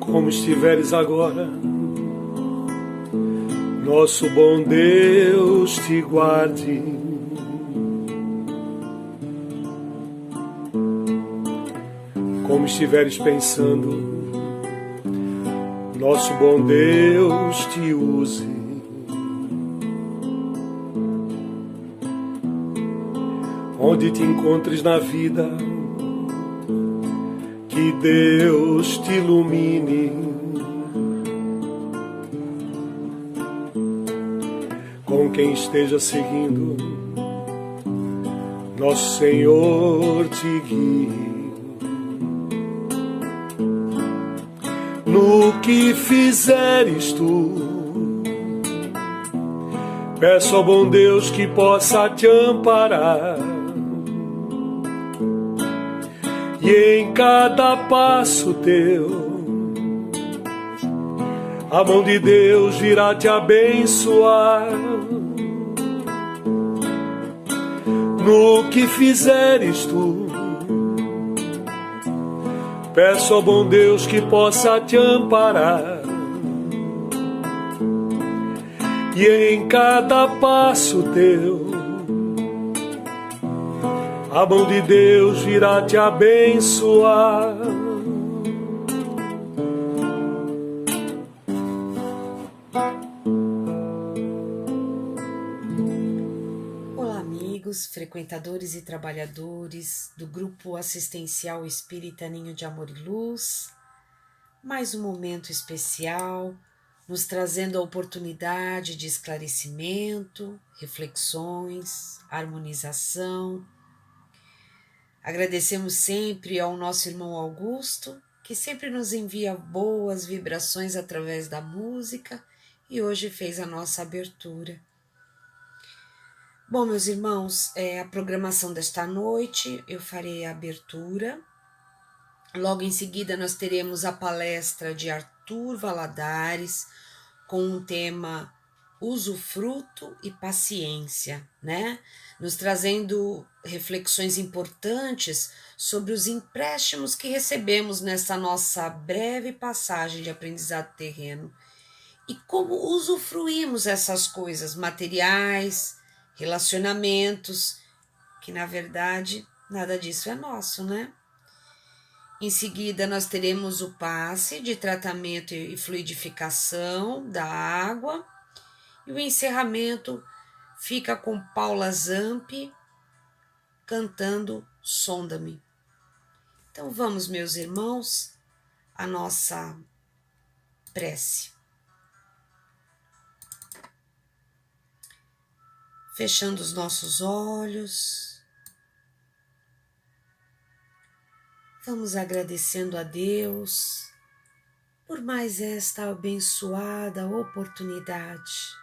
Como estiveres agora, nosso bom Deus te guarde. Como estiveres pensando, nosso bom Deus te use. Onde te encontres na vida, que Deus te ilumine. Com quem esteja seguindo, nosso Senhor te guie. No que fizeres tu, peço ao bom Deus que possa te amparar. E em cada passo teu, a mão de Deus virá te abençoar. No que fizeres tu, peço ao bom Deus que possa te amparar. E em cada passo teu, a mão de Deus virá te abençoar. Olá, amigos, frequentadores e trabalhadores do Grupo Assistencial Espírita Ninho de Amor e Luz. Mais um momento especial, nos trazendo a oportunidade de esclarecimento, reflexões, harmonização. Agradecemos sempre ao nosso irmão Augusto, que sempre nos envia boas vibrações através da música e hoje fez a nossa abertura. Bom, meus irmãos, a programação desta noite eu farei a abertura. Logo em seguida nós teremos a palestra de Arthur Valadares com o tema Usufruto e Paciência, né? Nos trazendo reflexões importantes sobre os empréstimos que recebemos nessa nossa breve passagem de aprendizado terreno e como usufruímos essas coisas materiais, relacionamentos, que na verdade nada disso é nosso, né? Em seguida, nós teremos o passe de tratamento e fluidificação da água. E o encerramento fica com Paula Zampi cantando Sonda-me. Então vamos, meus irmãos, à nossa prece. Fechando os nossos olhos, vamos agradecendo a Deus por mais esta abençoada oportunidade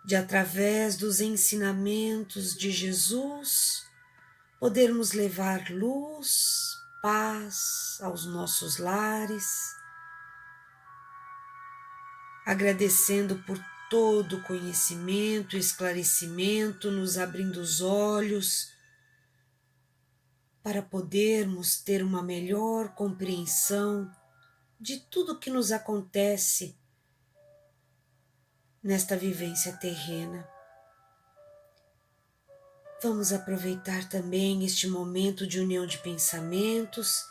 de, através dos ensinamentos de Jesus, podermos levar luz, paz aos nossos lares, agradecendo por todo o conhecimento, esclarecimento, nos abrindo os olhos para podermos ter uma melhor compreensão de tudo que nos acontece nesta vivência terrena. Vamos aproveitar também este momento de união de pensamentos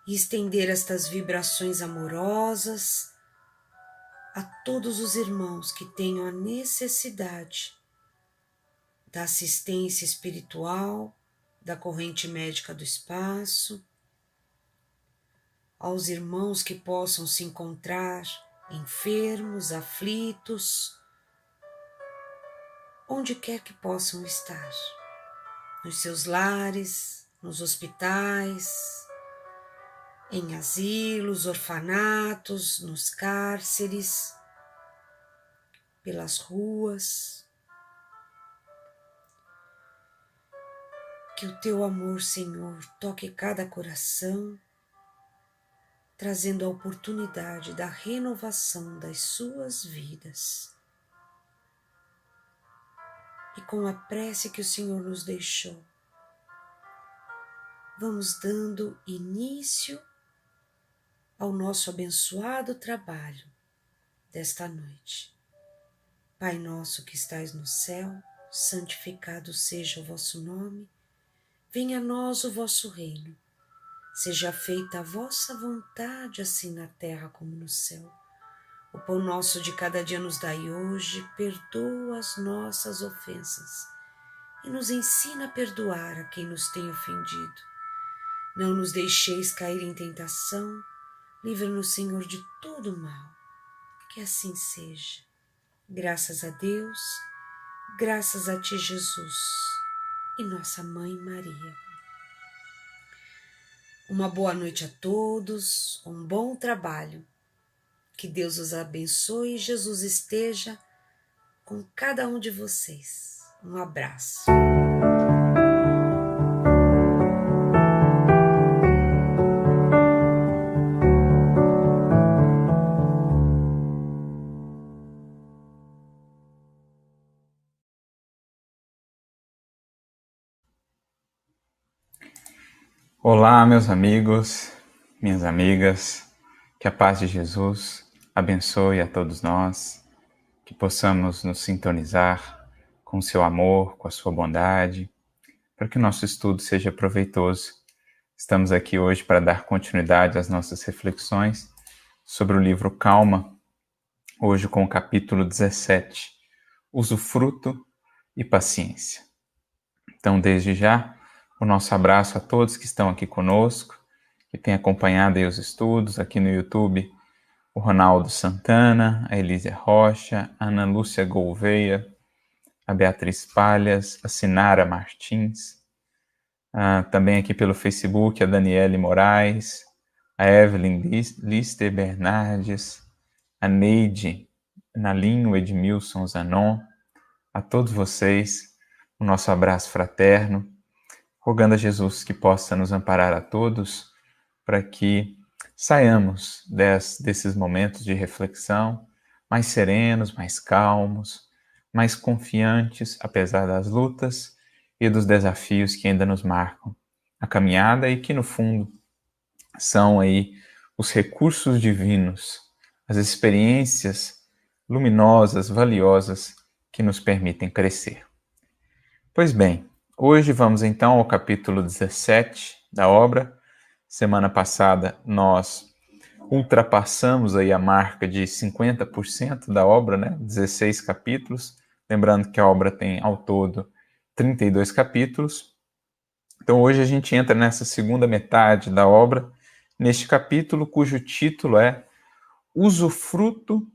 e estender estas vibrações amorosas a todos os irmãos que tenham a necessidade da assistência espiritual, da corrente médica do espaço, aos irmãos que possam se encontrar enfermos, aflitos, onde quer que possam estar, nos seus lares, nos hospitais, em asilos, orfanatos, nos cárceres, pelas ruas. Que o teu amor, Senhor, toque cada coração, trazendo a oportunidade da renovação das suas vidas. E com a prece que o Senhor nos deixou, vamos dando início ao nosso abençoado trabalho desta noite. Pai nosso que estais no céu, santificado seja o vosso nome, venha a nós o vosso reino, seja feita a vossa vontade, assim na terra como no céu. O pão nosso de cada dia nos dai hoje, perdoa as nossas ofensas e nos ensina a perdoar a quem nos tem ofendido. Não nos deixeis cair em tentação, livra-nos, Senhor, de todo mal. Que assim seja. Graças a Deus, graças a Ti, Jesus, e Nossa Mãe Maria. Uma boa noite a todos, um bom trabalho. Que Deus os abençoe e Jesus esteja com cada um de vocês. Um abraço. Olá, meus amigos, minhas amigas, que a paz de Jesus abençoe a todos nós, que possamos nos sintonizar com o seu amor, com a sua bondade, para que o nosso estudo seja proveitoso. Estamos aqui hoje para dar continuidade às nossas reflexões sobre o livro Calma, hoje com o capítulo 17, Usufruto e Paciência. Então, desde já, o nosso abraço a todos que estão aqui conosco, que têm acompanhado aí os estudos aqui no YouTube, o Ronaldo Santana, a Elísia Rocha, a Ana Lúcia Gouveia, a Beatriz Palhas, a Sinara Martins, também aqui pelo Facebook, a Daniele Moraes, a Evelyn Lister Bernardes, a Neide Nalinho, Edmilson Zanon, a todos vocês, o nosso abraço fraterno, rogando a Jesus que possa nos amparar a todos, para que saiamos desses momentos de reflexão mais serenos, mais calmos, mais confiantes, apesar das lutas e dos desafios que ainda nos marcam a caminhada e que, no fundo, são aí os recursos divinos, as experiências luminosas, valiosas, que nos permitem crescer. Pois bem, hoje vamos então ao capítulo 17 da obra. Semana passada nós ultrapassamos aí a marca de 50% da obra, né? 16 capítulos. Lembrando que a obra tem ao todo 32 capítulos. Então hoje a gente entra nessa segunda metade da obra, neste capítulo cujo título é Usufruto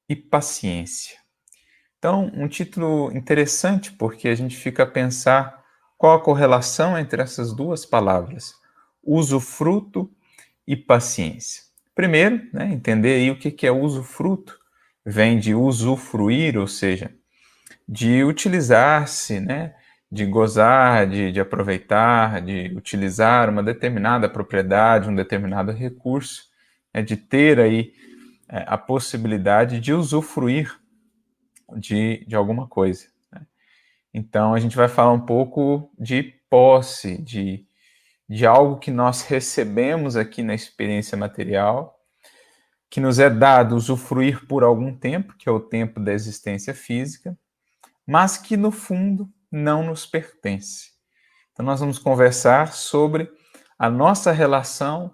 e Paciência. Então, um título interessante porque a gente fica a pensar qual a correlação entre essas duas palavras, usufruto e paciência. Primeiro, né, entender aí o que é usufruto. Vem de usufruir, ou seja, de utilizar-se, né, de gozar, de aproveitar, de utilizar uma determinada propriedade, um determinado recurso, né, de ter aí a possibilidade de usufruir de alguma coisa. Né? Então, a gente vai falar um pouco de posse, de algo que nós recebemos aqui na experiência material, que nos é dado usufruir por algum tempo, que é o tempo da existência física, mas que, no fundo, não nos pertence. Então, nós vamos conversar sobre a nossa relação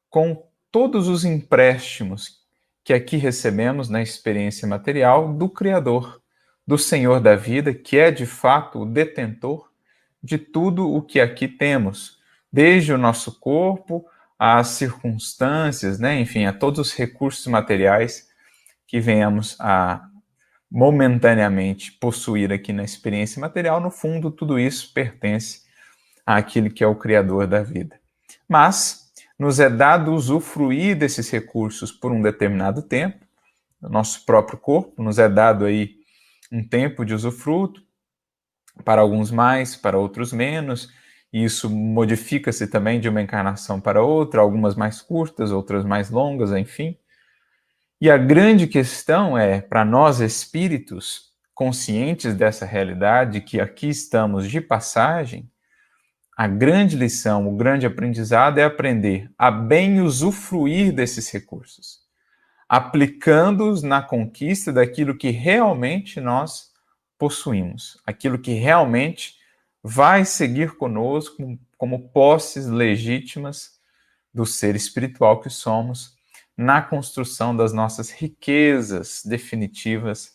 com todos os empréstimos que aqui recebemos na experiência material do Criador, do Senhor da vida, que é, de fato, o detentor de tudo o que aqui temos, desde o nosso corpo, às circunstâncias, né? Enfim, a todos os recursos materiais que venhamos a momentaneamente possuir aqui na experiência material. No fundo, tudo isso pertence àquele que é o Criador da vida. Mas nos é dado usufruir desses recursos por um determinado tempo, o nosso próprio corpo, nos é dado aí um tempo de usufruto, para alguns mais, para outros menos, e isso modifica-se também de uma encarnação para outra, algumas mais curtas, outras mais longas, enfim. E a grande questão é, para nós espíritos conscientes dessa realidade, que aqui estamos de passagem, a grande lição, o grande aprendizado é aprender a bem usufruir desses recursos, aplicando-os na conquista daquilo que realmente nós possuímos, aquilo que realmente vai seguir conosco como posses legítimas do ser espiritual que somos, na construção das nossas riquezas definitivas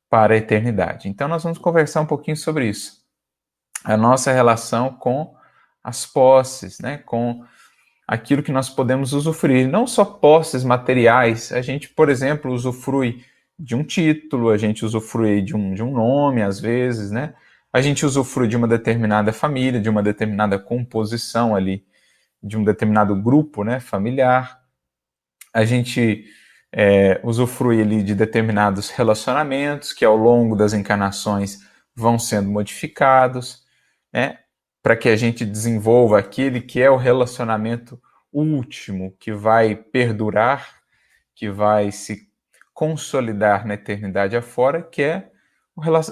para a eternidade. Então nós vamos conversar um pouquinho sobre isso. A nossa relação com as posses, né, com aquilo que nós podemos usufruir, não só posses materiais. A gente, por exemplo, usufrui de um título, a gente usufrui de um nome, às vezes, né? A gente usufrui de uma determinada família, de uma determinada composição ali, de um determinado grupo, né, familiar. A gente usufrui ali de determinados relacionamentos que ao longo das encarnações vão sendo modificados, né, para que a gente desenvolva aquele que é o relacionamento último, que vai perdurar, que vai se consolidar na eternidade afora, que é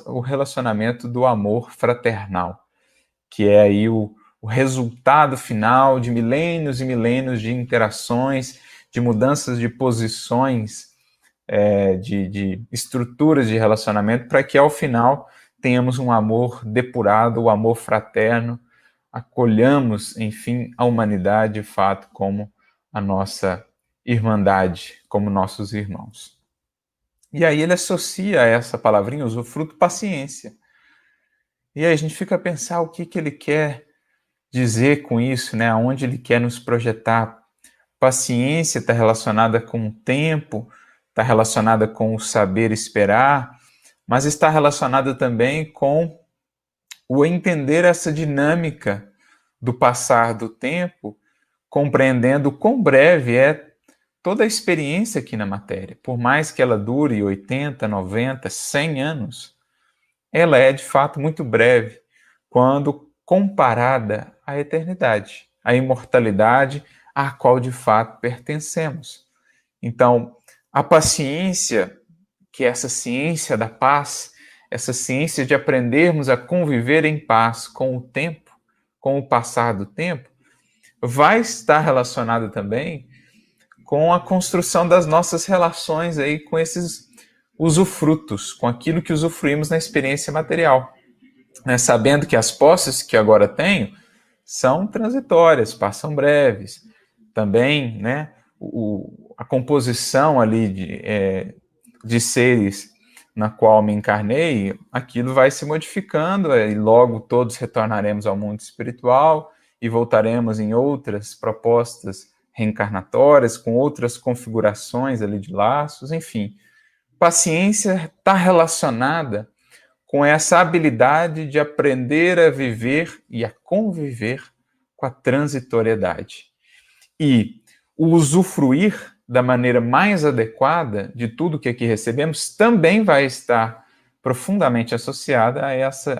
o relacionamento do amor fraternal, que é aí o resultado final de milênios e milênios de interações, de mudanças de posições, de estruturas de relacionamento, para que ao final tenhamos um amor depurado, o amor fraterno, acolhamos, enfim, a humanidade de fato como a nossa irmandade, como nossos irmãos. E aí ele associa a essa palavrinha, usufruto, paciência. E aí a gente fica a pensar o que ele quer dizer com isso, né? Aonde ele quer nos projetar. Paciência está relacionada com o tempo, está relacionada com o saber esperar, mas está relacionada também com o entender essa dinâmica do passar do tempo, compreendendo quão breve é toda a experiência aqui na matéria. Por mais que ela dure 80, 90, 100 anos, ela é de fato muito breve quando comparada à eternidade, à imortalidade à qual de fato pertencemos. Então, a paciência, que é essa ciência da paz, essa ciência de aprendermos a conviver em paz com o tempo, com o passar do tempo, vai estar relacionada também com a construção das nossas relações aí com esses usufrutos, com aquilo que usufruímos na experiência material, né? Sabendo que as posses que agora tenho são transitórias, passam breves. Também, né, a composição ali de seres na qual me encarnei, aquilo vai se modificando e logo todos retornaremos ao mundo espiritual e voltaremos em outras propostas reencarnatórias, com outras configurações ali de laços, enfim. Paciência está relacionada com essa habilidade de aprender a viver e a conviver com a transitoriedade. E o usufruir da maneira mais adequada de tudo que aqui recebemos também vai estar profundamente associada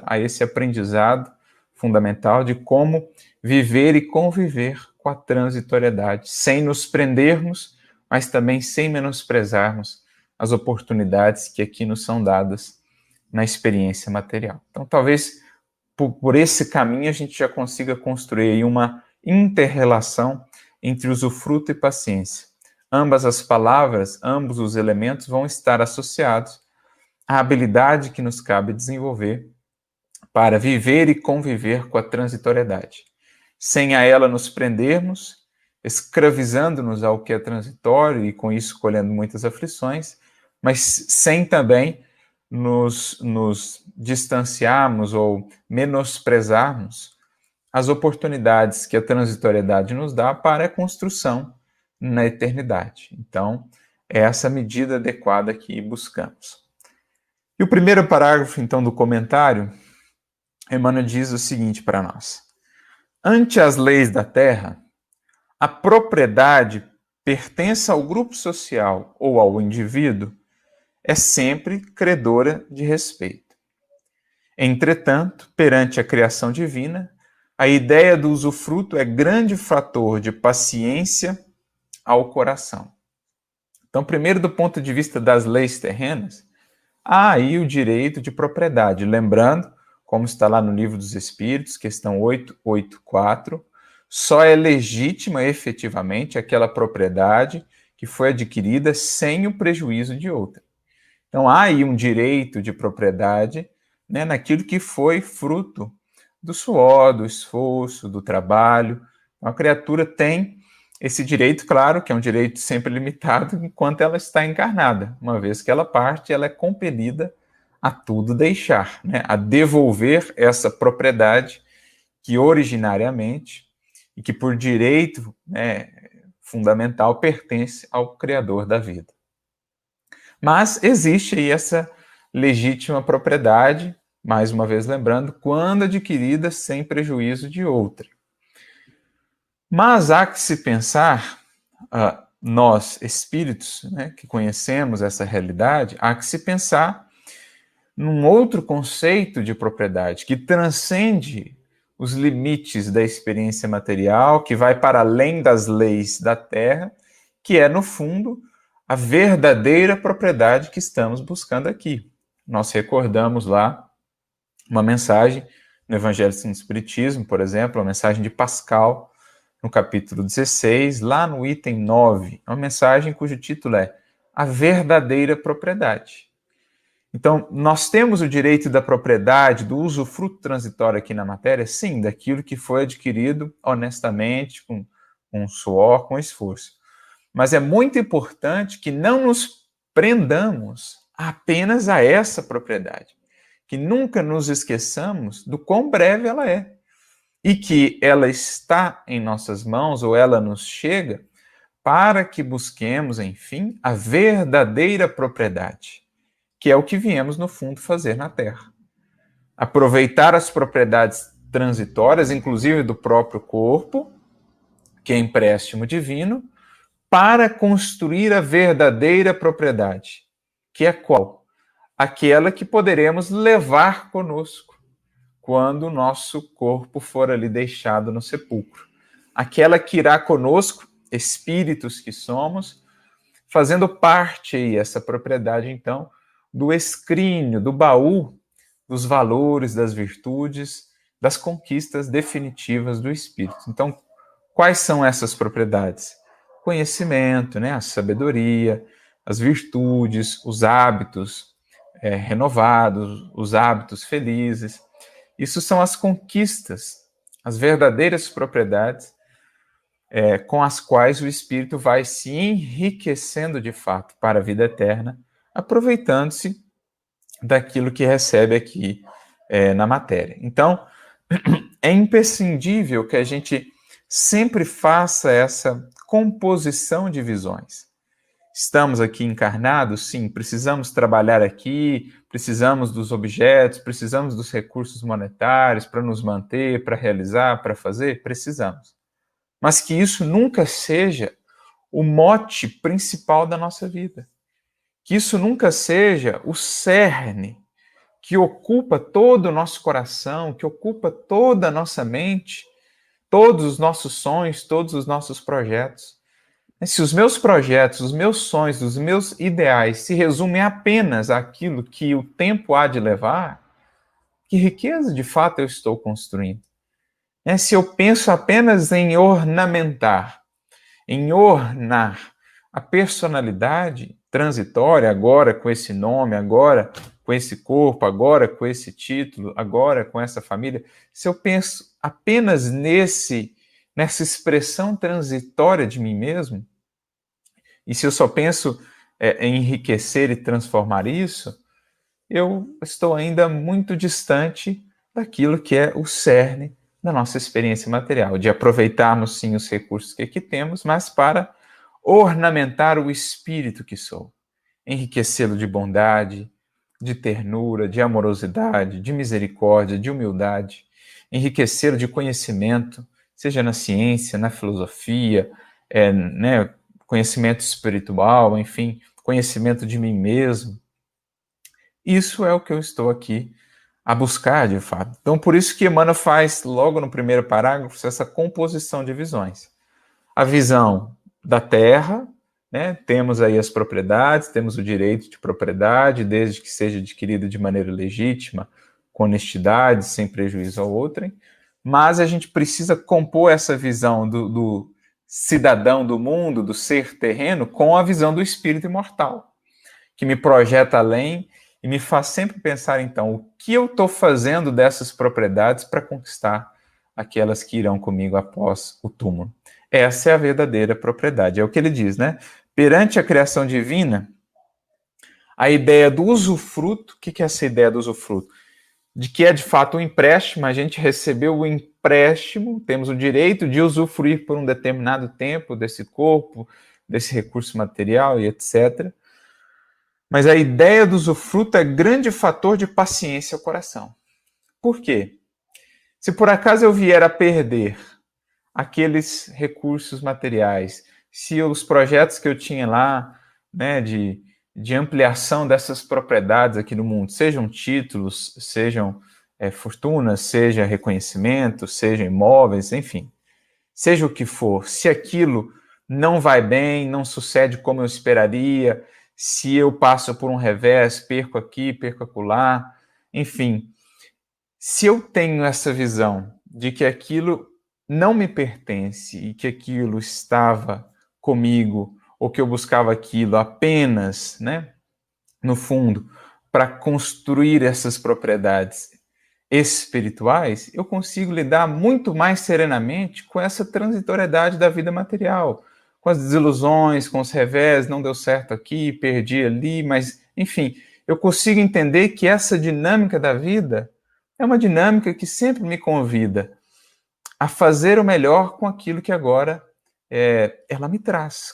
a esse aprendizado fundamental de como viver e conviver com a transitoriedade, sem nos prendermos, mas também sem menosprezarmos as oportunidades que aqui nos são dadas na experiência material. Então, talvez por esse caminho a gente já consiga construir aí uma inter-relação entre usufruto e paciência. Ambas as palavras, ambos os elementos vão estar associados à habilidade que nos cabe desenvolver para viver e conviver com a transitoriedade. Sem a ela nos prendermos, escravizando-nos ao que é transitório e com isso colhendo muitas aflições, mas sem também nos distanciarmos ou menosprezarmos as oportunidades que a transitoriedade nos dá para a construção na eternidade. Então, é essa medida adequada que buscamos. E o primeiro parágrafo, então, do comentário, Emmanuel diz o seguinte para nós: ante as leis da terra, a propriedade pertence ao grupo social ou ao indivíduo, é sempre credora de respeito. Entretanto, perante a criação divina, a ideia do usufruto é grande fator de paciência ao coração. Então, primeiro, do ponto de vista das leis terrenas, há aí o direito de propriedade. Lembrando, como está lá no Livro dos Espíritos, questão 884, só é legítima efetivamente aquela propriedade que foi adquirida sem o prejuízo de outra. Então, há aí um direito de propriedade, né, naquilo que foi fruto do suor, do esforço, do trabalho. Então, a criatura tem esse direito, claro, que é um direito sempre limitado enquanto ela está encarnada. Uma vez que ela parte, ela é compelida a tudo deixar, né, a devolver essa propriedade que originariamente e que por direito, né, fundamental pertence ao Criador da vida. Mas existe aí essa legítima propriedade, mais uma vez lembrando, quando adquirida sem prejuízo de outra. Mas há que se pensar, nós espíritos, né, que conhecemos essa realidade, há que se pensar num outro conceito de propriedade que transcende os limites da experiência material, que vai para além das leis da Terra, que é, no fundo, a verdadeira propriedade que estamos buscando aqui. Nós recordamos lá uma mensagem no Evangelho segundo o Espiritismo, por exemplo, a mensagem de Pascal, no capítulo 16, lá no item 9, uma mensagem cujo título é A Verdadeira Propriedade. Então, nós temos o direito da propriedade, do usufruto transitório aqui na matéria, sim, daquilo que foi adquirido honestamente, com suor, com esforço. Mas é muito importante que não nos prendamos apenas a essa propriedade, que nunca nos esqueçamos do quão breve ela é, e que ela está em nossas mãos, ou ela nos chega, para que busquemos, enfim, a verdadeira propriedade, que é o que viemos, no fundo, fazer na Terra. Aproveitar as propriedades transitórias, inclusive do próprio corpo, que é empréstimo divino, para construir a verdadeira propriedade, que é qual? Aquela que poderemos levar conosco quando o nosso corpo for ali deixado no sepulcro. Aquela que irá conosco, espíritos que somos, fazendo parte aí, essa propriedade, então, do escrínio, do baú dos valores, das virtudes, das conquistas definitivas do espírito. Então, quais são essas propriedades? Conhecimento, né, a sabedoria, as virtudes, os hábitos renovados, os hábitos felizes. Isso são as conquistas, as verdadeiras propriedades com as quais o espírito vai se enriquecendo de fato para a vida eterna, aproveitando-se daquilo que recebe aqui na matéria. Então, é imprescindível que a gente sempre faça essa composição de visões. Estamos aqui encarnados? Sim, precisamos trabalhar aqui, precisamos dos objetos, precisamos dos recursos monetários para nos manter, para realizar, para fazer? Precisamos. Mas que isso nunca seja o mote principal da nossa vida. Que isso nunca seja o cerne que ocupa todo o nosso coração, que ocupa toda a nossa mente, todos os nossos sonhos, todos os nossos projetos. Se os meus projetos, os meus sonhos, os meus ideais se resumem apenas àquilo que o tempo há de levar, que riqueza de fato eu estou construindo? Se eu penso apenas em ornamentar, em ornar a personalidade transitória, agora com esse nome, agora com esse corpo, agora com esse título, agora com essa família, se eu penso apenas nessa expressão transitória de mim mesmo, e se eu só penso em enriquecer e transformar isso, eu estou ainda muito distante daquilo que é o cerne da nossa experiência material, de aproveitarmos sim os recursos que aqui temos, mas para ornamentar o espírito que sou, enriquecê-lo de bondade, de ternura, de amorosidade, de misericórdia, de humildade, enriquecê-lo de conhecimento, seja na ciência, na filosofia, conhecimento espiritual, enfim, conhecimento de mim mesmo. Isso é o que eu estou aqui a buscar de fato. Então, por isso que Emmanuel faz, logo no primeiro parágrafo, essa composição de visões. A visão da terra, né? Temos aí as propriedades, temos o direito de propriedade, desde que seja adquirido de maneira legítima, com honestidade, sem prejuízo ao outrem, mas a gente precisa compor essa visão do cidadão do mundo, do ser terreno, com a visão do espírito imortal, que me projeta além e me faz sempre pensar, então, o que eu estou fazendo dessas propriedades para conquistar aquelas que irão comigo após o túmulo. Essa é a verdadeira propriedade. É o que ele diz, né? Perante a criação divina, a ideia do usufruto, o que é essa ideia do usufruto? De que é de fato um empréstimo, a gente recebeu o empréstimo, temos o direito de usufruir por um determinado tempo desse corpo, desse recurso material e etc. Mas a ideia do usufruto é grande fator de paciência ao coração. Por quê? Se por acaso eu vier a perder aqueles recursos materiais, se os projetos que eu tinha lá, né, de ampliação dessas propriedades aqui no mundo, sejam títulos, sejam fortunas, seja reconhecimento, sejam imóveis, enfim, seja o que for, se aquilo não vai bem, não sucede como eu esperaria, se eu passo por um revés, perco aqui, perco acolá, enfim, se eu tenho essa visão de que aquilo não me pertence e que aquilo estava comigo, ou que eu buscava aquilo apenas, né, no fundo, para construir essas propriedades espirituais, eu consigo lidar muito mais serenamente com essa transitoriedade da vida material, com as desilusões, com os revés, não deu certo aqui, perdi ali, mas, enfim, eu consigo entender que essa dinâmica da vida é uma dinâmica que sempre me convida a fazer o melhor com aquilo que agora ela me traz,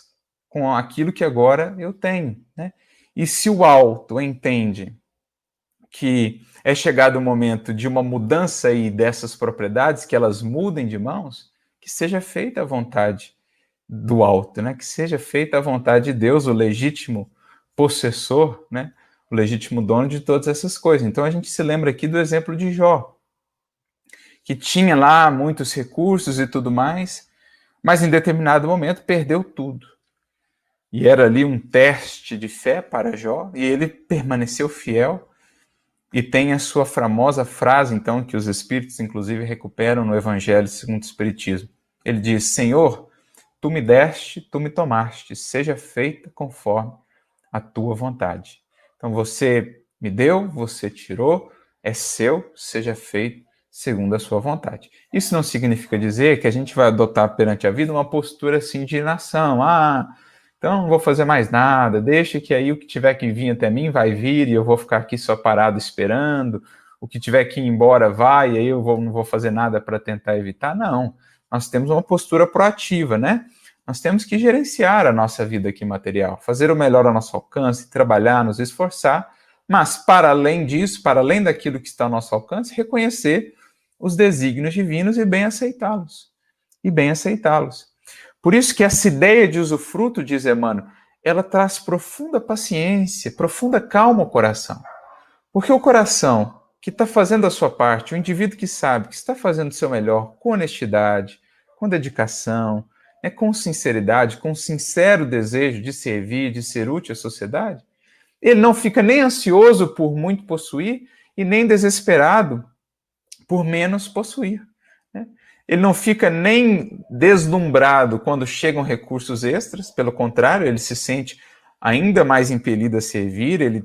com aquilo que agora eu tenho, né? E se o alto entende que é chegado o momento de uma mudança aí dessas propriedades, que elas mudem de mãos, que seja feita a vontade do alto, né? Que seja feita a vontade de Deus, o legítimo possessor, né? O legítimo dono de todas essas coisas. Então a gente se lembra aqui do exemplo de Jó, que tinha lá muitos recursos e tudo mais, mas em determinado momento perdeu tudo. E era ali um teste de fé para Jó, e ele permaneceu fiel, e tem a sua famosa frase, então, que os espíritos, inclusive, recuperam no Evangelho segundo o Espiritismo. Ele diz: Senhor, tu me deste, tu me tomaste, seja feita conforme a tua vontade. Então, você me deu, você tirou, é seu, seja feito segundo a sua vontade. Isso não significa dizer que a gente vai adotar perante a vida uma postura assim de inação. Então não vou fazer mais nada, deixa que aí o que tiver que vir até mim vai vir e eu vou ficar aqui só parado esperando, o que tiver que ir embora vai e aí eu não vou fazer nada para tentar evitar. Não, nós temos uma postura proativa, né? Nós temos que gerenciar a nossa vida aqui material, fazer o melhor ao nosso alcance, trabalhar, nos esforçar, mas para além disso, para além daquilo que está ao nosso alcance, reconhecer os desígnios divinos e bem aceitá-los. Por isso que essa ideia de usufruto, diz Emmanuel, ela traz profunda paciência, profunda calma ao coração. Porque o coração que está fazendo a sua parte, o indivíduo que sabe que está fazendo o seu melhor com honestidade, com dedicação, com sinceridade, com sincero desejo de servir, de ser útil à sociedade, ele não fica nem ansioso por muito possuir e nem desesperado por menos possuir. Né? Ele não fica nem deslumbrado quando chegam recursos extras, pelo contrário, ele se sente ainda mais impelido a servir, ele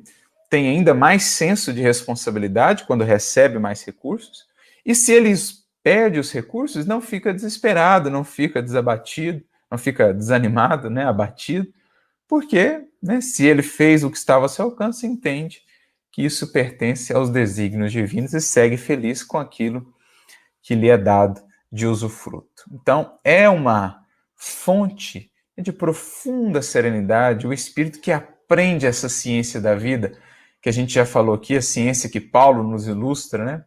tem ainda mais senso de responsabilidade quando recebe mais recursos, e se ele perde os recursos, não fica desesperado, não fica desabatido, não fica desanimado, né, abatido, porque se ele fez o que estava ao seu alcance, entende que isso pertence aos desígnios divinos e segue feliz com aquilo que lhe é dado de usufruto. Então, é uma fonte de profunda serenidade, o espírito que aprende essa ciência da vida, que a gente já falou aqui, a ciência que Paulo nos ilustra, né?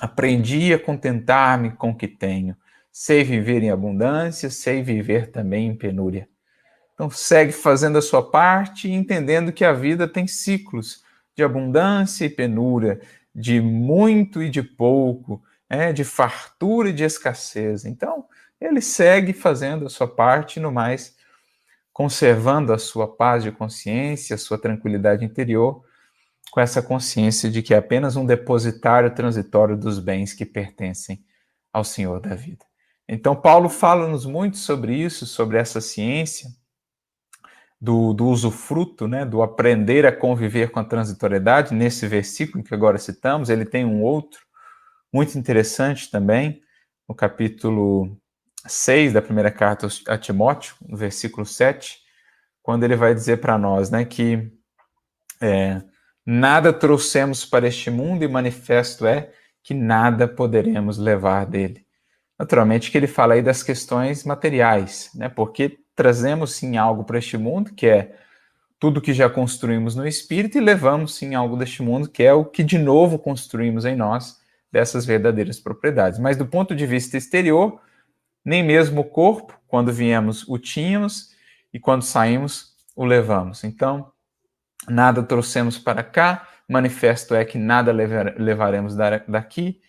Aprendi a contentar-me com o que tenho, sei viver em abundância, sei viver também em penúria. Então, segue fazendo a sua parte e entendendo que a vida tem ciclos de abundância e penúria, de muito e de pouco, de fartura e de escassez. Então, ele segue fazendo a sua parte, no mais, conservando a sua paz de consciência, a sua tranquilidade interior, com essa consciência de que é apenas um depositário transitório dos bens que pertencem ao Senhor da vida. Então, Paulo fala-nos muito sobre isso, sobre essa ciência do usufruto, do aprender a conviver com a transitoriedade. Nesse versículo que agora citamos, ele tem um outro muito interessante também, no capítulo 6 da primeira carta a Timóteo, no versículo 7, quando ele vai dizer para nós, que nada trouxemos para este mundo e manifesto é que nada poderemos levar dele. Naturalmente que ele fala aí das questões materiais, porque trazemos sim algo para este mundo, que é tudo que já construímos no espírito, e levamos sim algo deste mundo, que é o que de novo construímos em nós, dessas verdadeiras propriedades. Mas do ponto de vista exterior, nem mesmo o corpo, quando viemos, o tínhamos, e quando saímos, o levamos. Então, nada trouxemos para cá, manifesto é que nada levaremos daqui.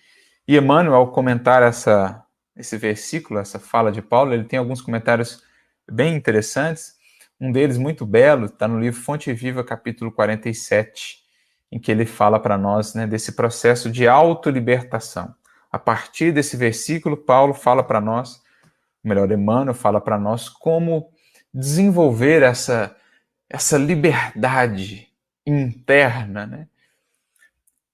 E Emmanuel, ao comentar esse versículo, essa fala de Paulo, ele tem alguns comentários bem interessantes. Um deles muito belo, está no livro Fonte Viva, capítulo 47, em que ele fala para nós desse processo de autolibertação. A partir desse versículo, Paulo fala para nós, melhor, Emmanuel fala para nós como desenvolver essa liberdade interna,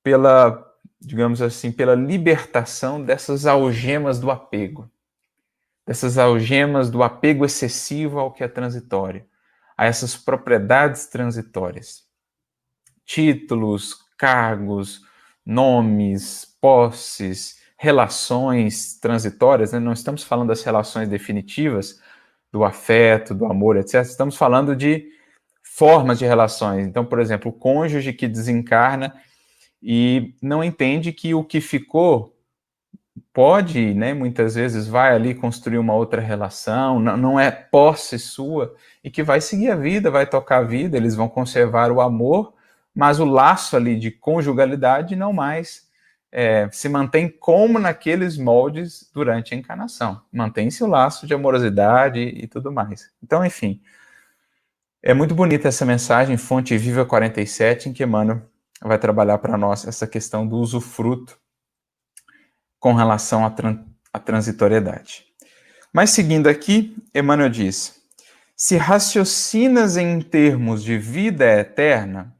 pela, digamos assim, pela libertação dessas algemas do apego, excessivo ao que é transitório, a essas propriedades transitórias, títulos, cargos, nomes, posses, relações transitórias, não estamos falando das relações definitivas, do afeto, do amor, etc. Estamos falando de formas de relações. Então, por exemplo, o cônjuge que desencarna e não entende que o que ficou pode, muitas vezes vai ali construir uma outra relação, não é posse sua, e que vai seguir a vida, vai tocar a vida, eles vão conservar o amor, mas o laço ali de conjugalidade não mais se mantém como naqueles moldes durante a encarnação. Mantém-se o laço de amorosidade e tudo mais. Então, enfim, é muito bonita essa mensagem, Fonte Viva 47, em que Emmanuel vai trabalhar para nós essa questão do usufruto com relação à transitoriedade. Mas seguindo aqui, Emmanuel diz: se raciocinas em termos de vida eterna,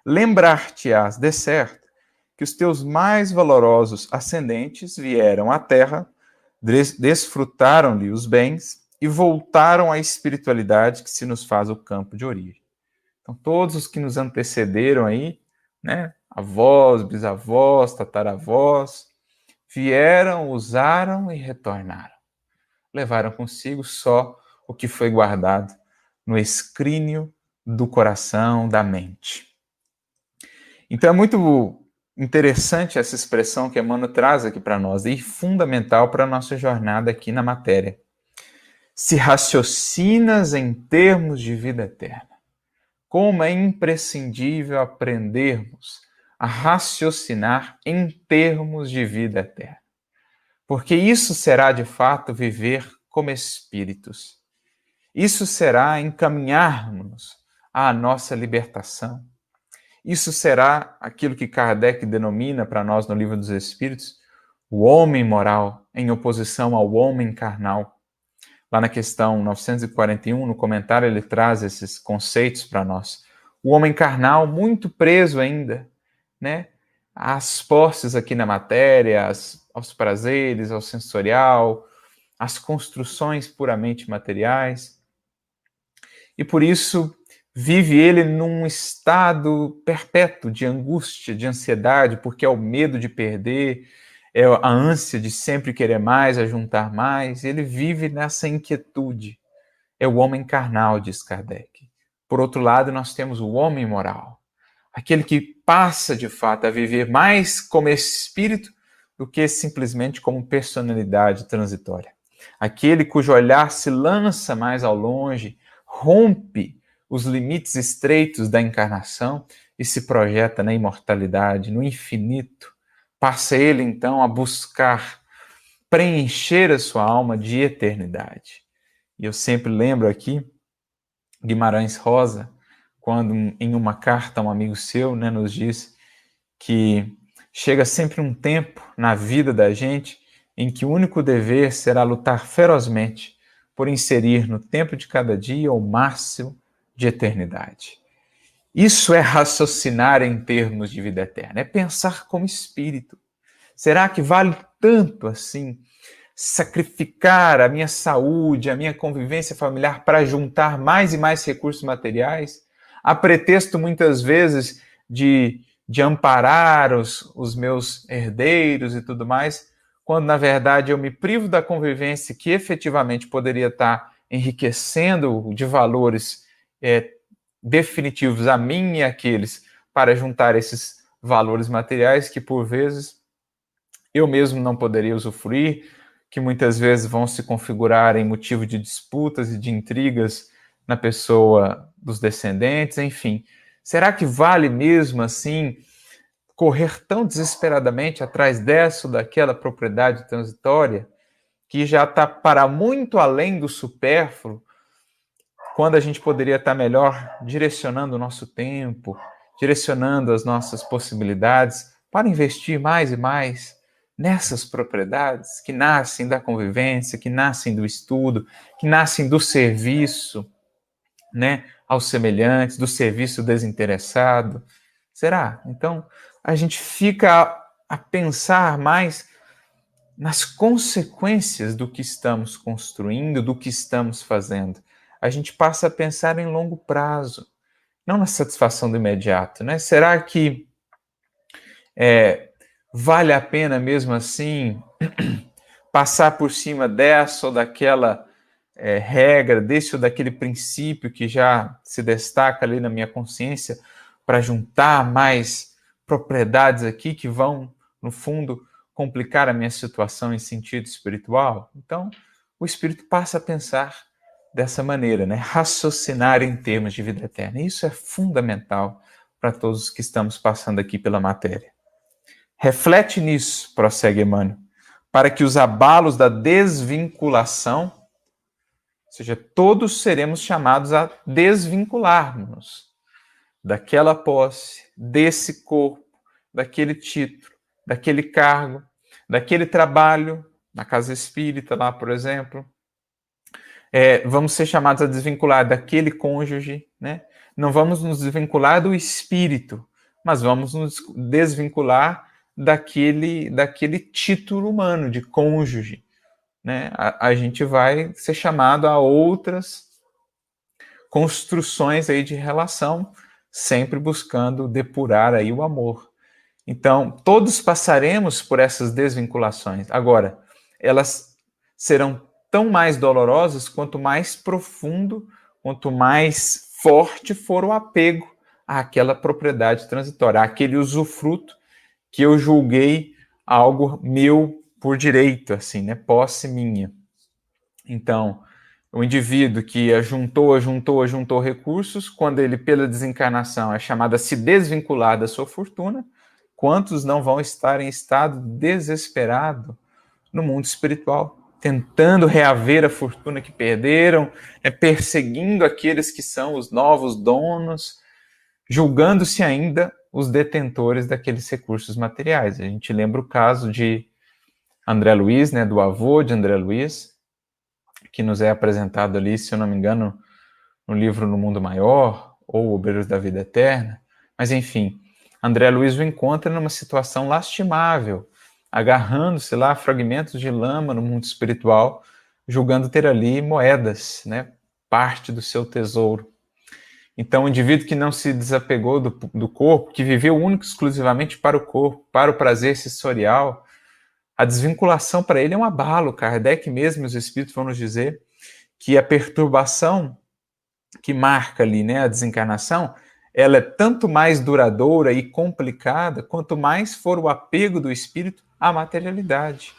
lembrar-te-ás de certo que os teus mais valorosos ascendentes vieram à Terra, desfrutaram-lhe os bens e voltaram à espiritualidade que se nos faz o campo de origem. Então, todos os que nos antecederam aí, avós, bisavós, tataravós, vieram, usaram e retornaram. Levaram consigo só o que foi guardado no escrínio do coração, da mente. Então, é muito interessante essa expressão que Emmanuel traz aqui para nós e fundamental para a nossa jornada aqui na matéria. Se raciocinas em termos de vida eterna, como é imprescindível aprendermos a raciocinar em termos de vida eterna. Porque isso será, de fato, viver como espíritos. Isso será encaminharmos à nossa libertação. Isso será aquilo que Kardec denomina para nós no Livro dos Espíritos, o homem moral em oposição ao homem carnal. Lá na questão 941, no comentário, ele traz esses conceitos para nós. O homem carnal muito preso ainda, às posses aqui na matéria, aos prazeres, ao sensorial, às construções puramente materiais. E por isso vive ele num estado perpétuo de angústia, de ansiedade, porque é o medo de perder, é a ânsia de sempre querer mais, ajuntar mais. Ele vive nessa inquietude. É o homem carnal, diz Kardec. Por outro lado, nós temos o homem moral, aquele que passa, de fato, a viver mais como espírito do que simplesmente como personalidade transitória. Aquele cujo olhar se lança mais ao longe, rompe os limites estreitos da encarnação e se projeta na imortalidade, no infinito, passa ele então a buscar preencher a sua alma de eternidade. E eu sempre lembro aqui Guimarães Rosa, quando em uma carta um amigo seu, né, nos diz que chega sempre um tempo na vida da gente em que o único dever será lutar ferozmente por inserir no tempo de cada dia o máximo de eternidade. Isso é raciocinar em termos de vida eterna, é pensar como espírito. Será que vale tanto assim sacrificar a minha saúde, a minha convivência familiar para juntar mais e mais recursos materiais, a pretexto muitas vezes de amparar os meus herdeiros e tudo mais, quando na verdade eu me privo da convivência que efetivamente poderia estar enriquecendo de valores definitivos a mim e àqueles, para juntar esses valores materiais que por vezes eu mesmo não poderia usufruir, que muitas vezes vão se configurar em motivo de disputas e de intrigas na pessoa dos descendentes, enfim. Será que vale mesmo assim correr tão desesperadamente atrás dessa ou daquela propriedade transitória que já está para muito além do supérfluo, quando a gente poderia estar melhor direcionando o nosso tempo, direcionando as nossas possibilidades para investir mais e mais nessas propriedades que nascem da convivência, que nascem do estudo, que nascem do serviço, né, aos semelhantes, do serviço desinteressado. Será? Então, a gente fica a pensar mais nas consequências do que estamos construindo, do que estamos fazendo. A gente passa a pensar em longo prazo, não na satisfação do imediato, né? Será que vale a pena mesmo assim passar por cima dessa ou daquela regra, desse ou daquele princípio que já se destaca ali na minha consciência para juntar mais propriedades aqui que vão, no fundo, complicar a minha situação em sentido espiritual? Então, o espírito passa a pensar dessa maneira, né? Raciocinar em termos de vida eterna. Isso é fundamental para todos os que estamos passando aqui pela matéria. Reflete nisso, prossegue Emmanuel, para que os abalos da desvinculação, ou seja, todos seremos chamados a desvincular-nos daquela posse, desse corpo, daquele título, daquele cargo, daquele trabalho, na casa espírita lá, por exemplo. Vamos ser chamados a desvincular daquele cônjuge, né? Não vamos nos desvincular do espírito, mas vamos nos desvincular daquele título humano de cônjuge, né? A gente vai ser chamado a outras construções aí de relação, sempre buscando depurar aí o amor. Então, todos passaremos por essas desvinculações. Agora, elas serão tão mais dolorosas quanto mais profundo, quanto mais forte for o apego àquela propriedade transitória, àquele usufruto que eu julguei algo meu por direito, assim, né? Posse minha. Então, o indivíduo que juntou recursos, quando ele, pela desencarnação, é chamado a se desvincular da sua fortuna, quantos não vão estar em estado desesperado no mundo espiritual, tentando reaver a fortuna que perderam, perseguindo aqueles que são os novos donos, julgando-se ainda os detentores daqueles recursos materiais. A gente lembra o caso de André Luiz, né, do avô de André Luiz, que nos é apresentado ali, se eu não me engano, no livro No Mundo Maior, ou Obreiros da Vida Eterna. Mas, enfim, André Luiz o encontra numa situação lastimável, agarrando-se lá a fragmentos de lama no mundo espiritual, julgando ter ali moedas, né, parte do seu tesouro. Então, o indivíduo que não se desapegou do corpo, que viveu único exclusivamente para o corpo, para o prazer sensorial, a desvinculação para ele é um abalo. Kardec mesmo, os espíritos vão nos dizer que a perturbação que marca ali, né, a desencarnação, ela é tanto mais duradoura e complicada quanto mais for o apego do espírito à materialidade,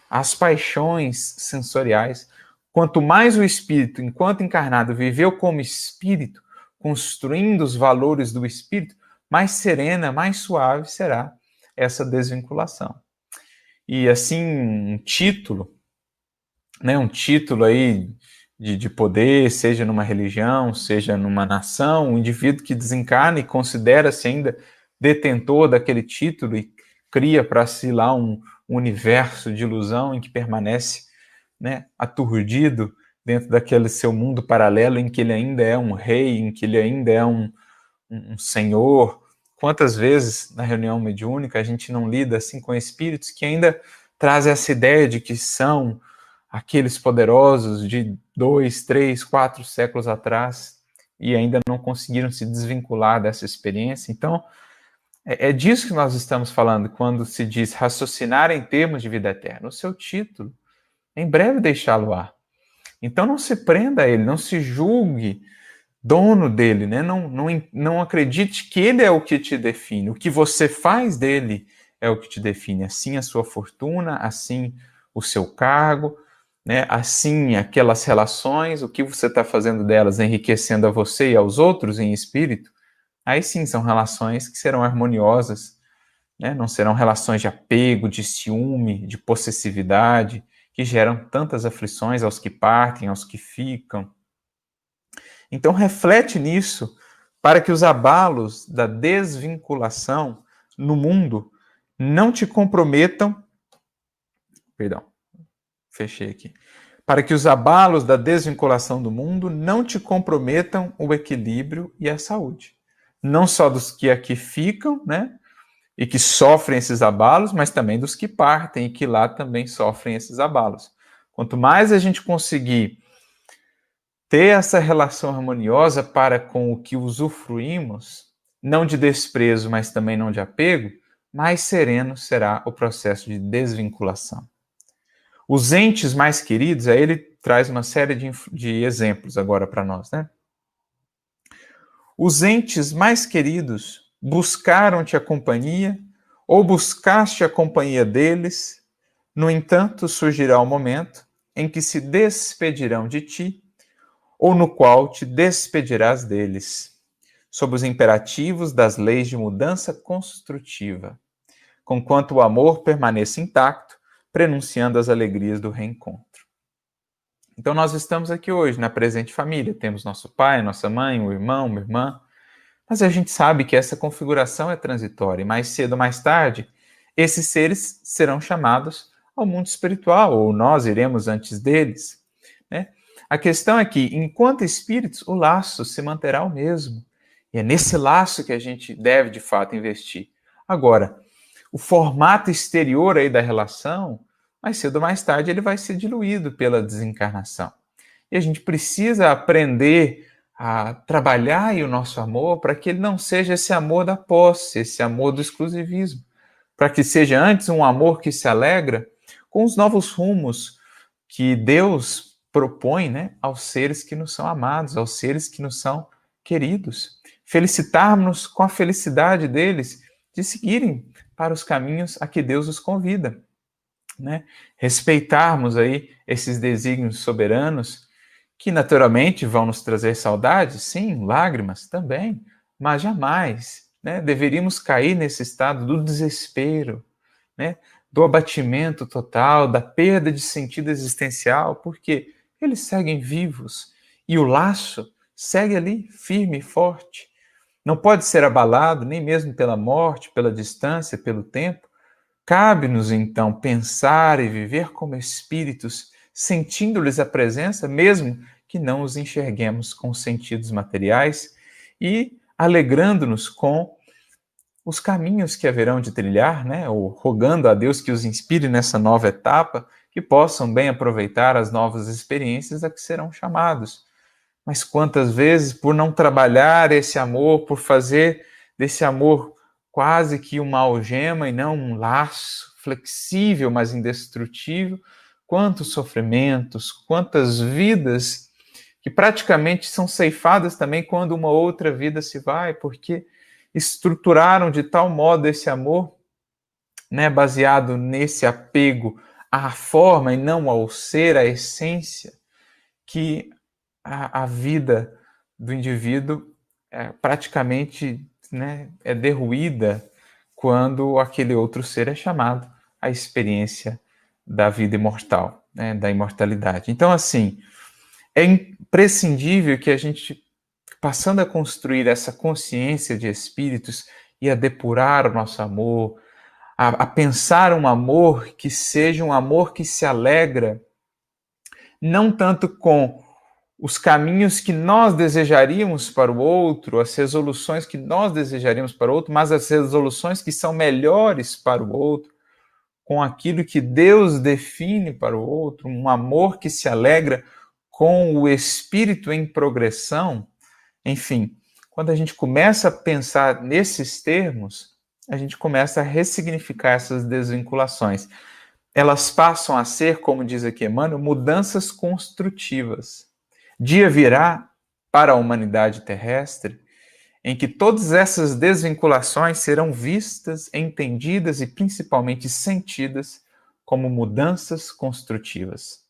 às paixões sensoriais. Quanto mais o espírito, enquanto encarnado, viveu como espírito, construindo os valores do espírito, mais serena, mais suave será essa desvinculação. E assim, um título aí de poder, seja numa religião, seja numa nação, um indivíduo que desencarna e considera-se ainda detentor daquele título e cria para si lá um universo de ilusão em que permanece, né, aturdido dentro daquele seu mundo paralelo em que ele ainda é um rei, em que ele ainda é um senhor. Quantas vezes na reunião mediúnica a gente não lida assim com espíritos que ainda trazem essa ideia de que são aqueles poderosos de 2, 3, 4 séculos atrás e ainda não conseguiram se desvincular dessa experiência. Então, é disso que nós estamos falando quando se diz raciocinar em termos de vida eterna. O seu título, em breve deixá-lo á. Então não se prenda a ele, não se julgue dono dele, né? Não acredite que ele é o que te define. O que você faz dele é o que te define. Assim a sua fortuna, assim o seu cargo, né? Assim aquelas relações, o que você está fazendo delas, enriquecendo a você e aos outros em espírito, aí sim são relações que serão harmoniosas, né? Não serão relações de apego, de ciúme, de possessividade, que geram tantas aflições aos que partem, aos que ficam. Então reflete nisso para que os abalos da desvinculação no mundo não te comprometam, para que os abalos da desvinculação do mundo não te comprometam o equilíbrio e a saúde. Não só dos que aqui ficam, né, e que sofrem esses abalos, mas também dos que partem e que lá também sofrem esses abalos. Quanto mais a gente conseguir ter essa relação harmoniosa para com o que usufruímos, não de desprezo, mas também não de apego, mais sereno será o processo de desvinculação. Os entes mais queridos, aí ele traz uma série de exemplos agora para nós, né? Os entes mais queridos buscaram-te a companhia, ou buscaste a companhia deles, no entanto surgirá o momento em que se despedirão de ti, ou no qual te despedirás deles, sob os imperativos das leis de mudança construtiva, conquanto o amor permaneça intacto, prenunciando as alegrias do reencontro. Então nós estamos aqui hoje na presente família, temos nosso pai, nossa mãe, um irmão, uma irmã, mas a gente sabe que essa configuração é transitória e mais cedo ou mais tarde, esses seres serão chamados ao mundo espiritual, ou nós iremos antes deles, né? A questão é que, enquanto espíritos, o laço se manterá o mesmo. E é nesse laço que a gente deve, de fato, investir. Agora, o formato exterior aí da relação, mais cedo ou mais tarde, ele vai ser diluído pela desencarnação. E a gente precisa aprender a trabalhar aí o nosso amor para que ele não seja esse amor da posse, esse amor do exclusivismo. Para que seja antes um amor que se alegra com os novos rumos que Deus propõe, né, aos seres que nos são amados, aos seres que nos são queridos. Felicitarmos-nos com a felicidade deles de seguirem para os caminhos a que Deus os convida, né? Respeitarmos aí esses desígnios soberanos que naturalmente vão nos trazer saudades, sim, lágrimas também, mas jamais, né, deveríamos cair nesse estado do desespero, né, do abatimento total, da perda de sentido existencial, porque eles seguem vivos e o laço segue ali firme e forte. Não pode ser abalado nem mesmo pela morte, pela distância, pelo tempo. Cabe-nos então pensar e viver como espíritos, sentindo-lhes a presença, mesmo que não os enxerguemos com sentidos materiais, e alegrando-nos com os caminhos que haverão de trilhar, né? Ou rogando a Deus que os inspire nessa nova etapa, que possam bem aproveitar as novas experiências a que serão chamados. Mas quantas vezes, por não trabalhar esse amor, por fazer desse amor quase que uma algema e não um laço flexível, mas indestrutível, quantos sofrimentos, quantas vidas que praticamente são ceifadas também quando uma outra vida se vai, porque estruturaram de tal modo esse amor, né, baseado nesse apego à forma e não ao ser, à essência, que a vida do indivíduo praticamente né, é derruída quando aquele outro ser é chamado à experiência da vida imortal, né, da imortalidade. Então, assim, é imprescindível que a gente, passando a construir essa consciência de espíritos e a depurar o nosso amor, a pensar um amor que seja um amor que se alegra, não tanto com os caminhos que nós desejaríamos para o outro, as resoluções que nós desejaríamos para o outro, mas as resoluções que são melhores para o outro, com aquilo que Deus define para o outro, um amor que se alegra com o espírito em progressão. Enfim, quando a gente começa a pensar nesses termos, a gente começa a ressignificar essas desvinculações. Elas passam a ser, como diz aqui Emmanuel, mudanças construtivas. Dia virá para a humanidade terrestre em que todas essas desvinculações serão vistas, entendidas e principalmente sentidas como mudanças construtivas.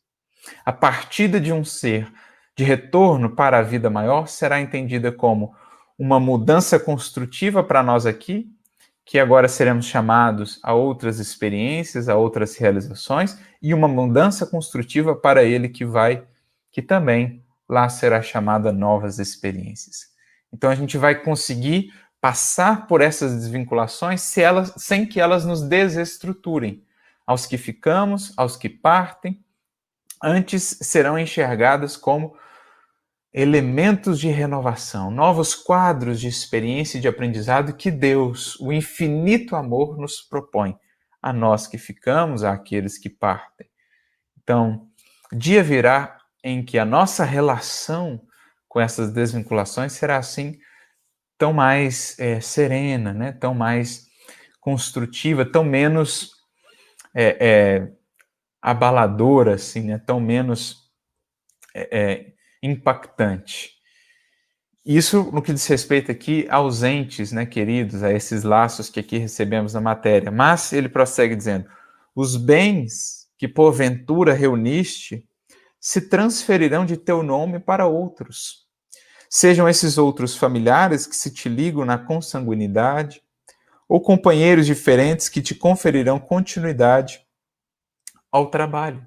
A partida de um ser de retorno para a vida maior será entendida como uma mudança construtiva para nós aqui, que agora seremos chamados a outras experiências, a outras realizações, e uma mudança construtiva para ele que também lá será chamada novas experiências. Então a gente vai conseguir passar por essas desvinculações sem que elas nos desestruturem. Aos que ficamos, aos que partem, antes serão enxergadas como elementos de renovação, novos quadros de experiência e de aprendizado que Deus, o infinito amor, nos propõe a nós que ficamos, àqueles que partem. Então, dia virá em que a nossa relação com essas desvinculações será assim tão mais serena, né? Tão mais construtiva, tão menos abaladora, assim, né? Tão menos impactante. Isso no que diz respeito aqui aos entes, né, queridos, a esses laços que aqui recebemos na matéria. Mas ele prossegue dizendo: os bens que porventura reuniste se transferirão de teu nome para outros. Sejam esses outros familiares que se te ligam na consanguinidade, ou companheiros diferentes que te conferirão continuidade ao trabalho.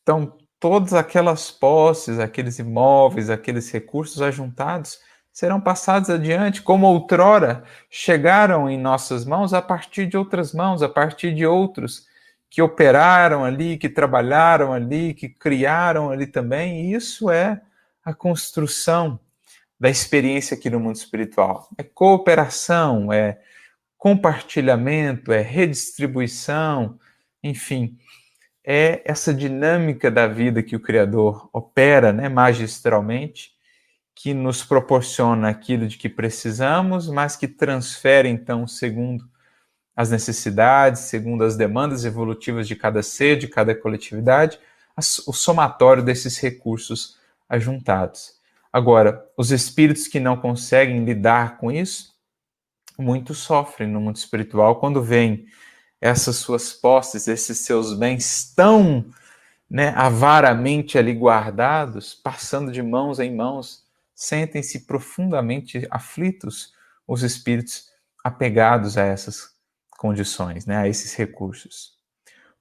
Então, todas aquelas posses, aqueles imóveis, aqueles recursos ajuntados serão passados adiante, como outrora chegaram em nossas mãos a partir de outras mãos, a partir de outros que operaram ali, que trabalharam ali, que criaram ali também. E isso é a construção da experiência aqui no mundo espiritual. É cooperação, é compartilhamento, é redistribuição, enfim, é essa dinâmica da vida que o Criador opera, né, magistralmente, que nos proporciona aquilo de que precisamos, mas que transfere, então, segundo as necessidades, segundo as demandas evolutivas de cada ser, de cada coletividade, o somatório desses recursos ajuntados. Agora, os espíritos que não conseguem lidar com isso, muito sofrem no mundo espiritual quando veem essas suas posses, esses seus bens tão, né, avaramente ali guardados, passando de mãos em mãos, sentem-se profundamente aflitos os espíritos apegados a essas condições, né, a esses recursos.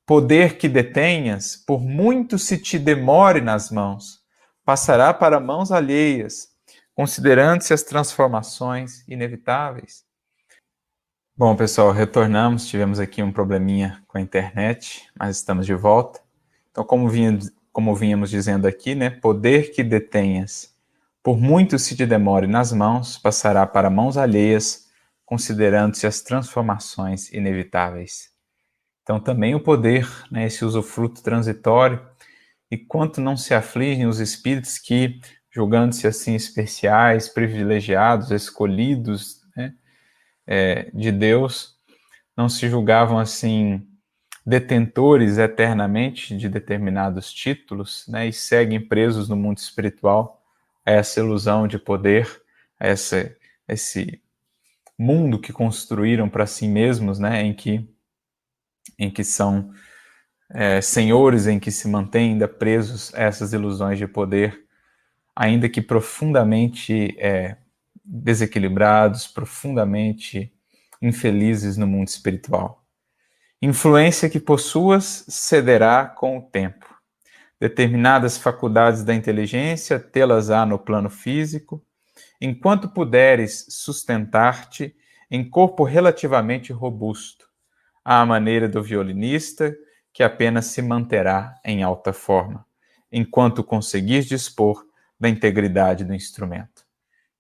Poder que detenhas, por muito se te demore nas mãos, passará para mãos alheias, considerando-se as transformações inevitáveis. Bom, pessoal, retornamos, tivemos aqui um probleminha com a internet, mas estamos de volta. Então, como vínhamos dizendo aqui, né, poder que detenhas, por muito se te demore nas mãos, passará para mãos alheias, considerando-se as transformações inevitáveis. Então, também o poder, né, esse usufruto transitório, e quanto não se afligem os espíritos que, julgando-se assim especiais, privilegiados, escolhidos, né, de Deus, não se julgavam assim detentores eternamente de determinados títulos, né, e seguem presos no mundo espiritual a essa ilusão de poder, a esse mundo que construíram para si mesmos, né, em que são senhores, em que se mantêm ainda presos a essas ilusões de poder, ainda que profundamente desequilibrados, profundamente infelizes no mundo espiritual. Influência que possuas cederá com o tempo. Determinadas faculdades da inteligência tê-las-á no plano físico, enquanto puderes sustentar-te em corpo relativamente robusto, à maneira do violinista, que apenas se manterá em alta forma, enquanto conseguires dispor da integridade do instrumento.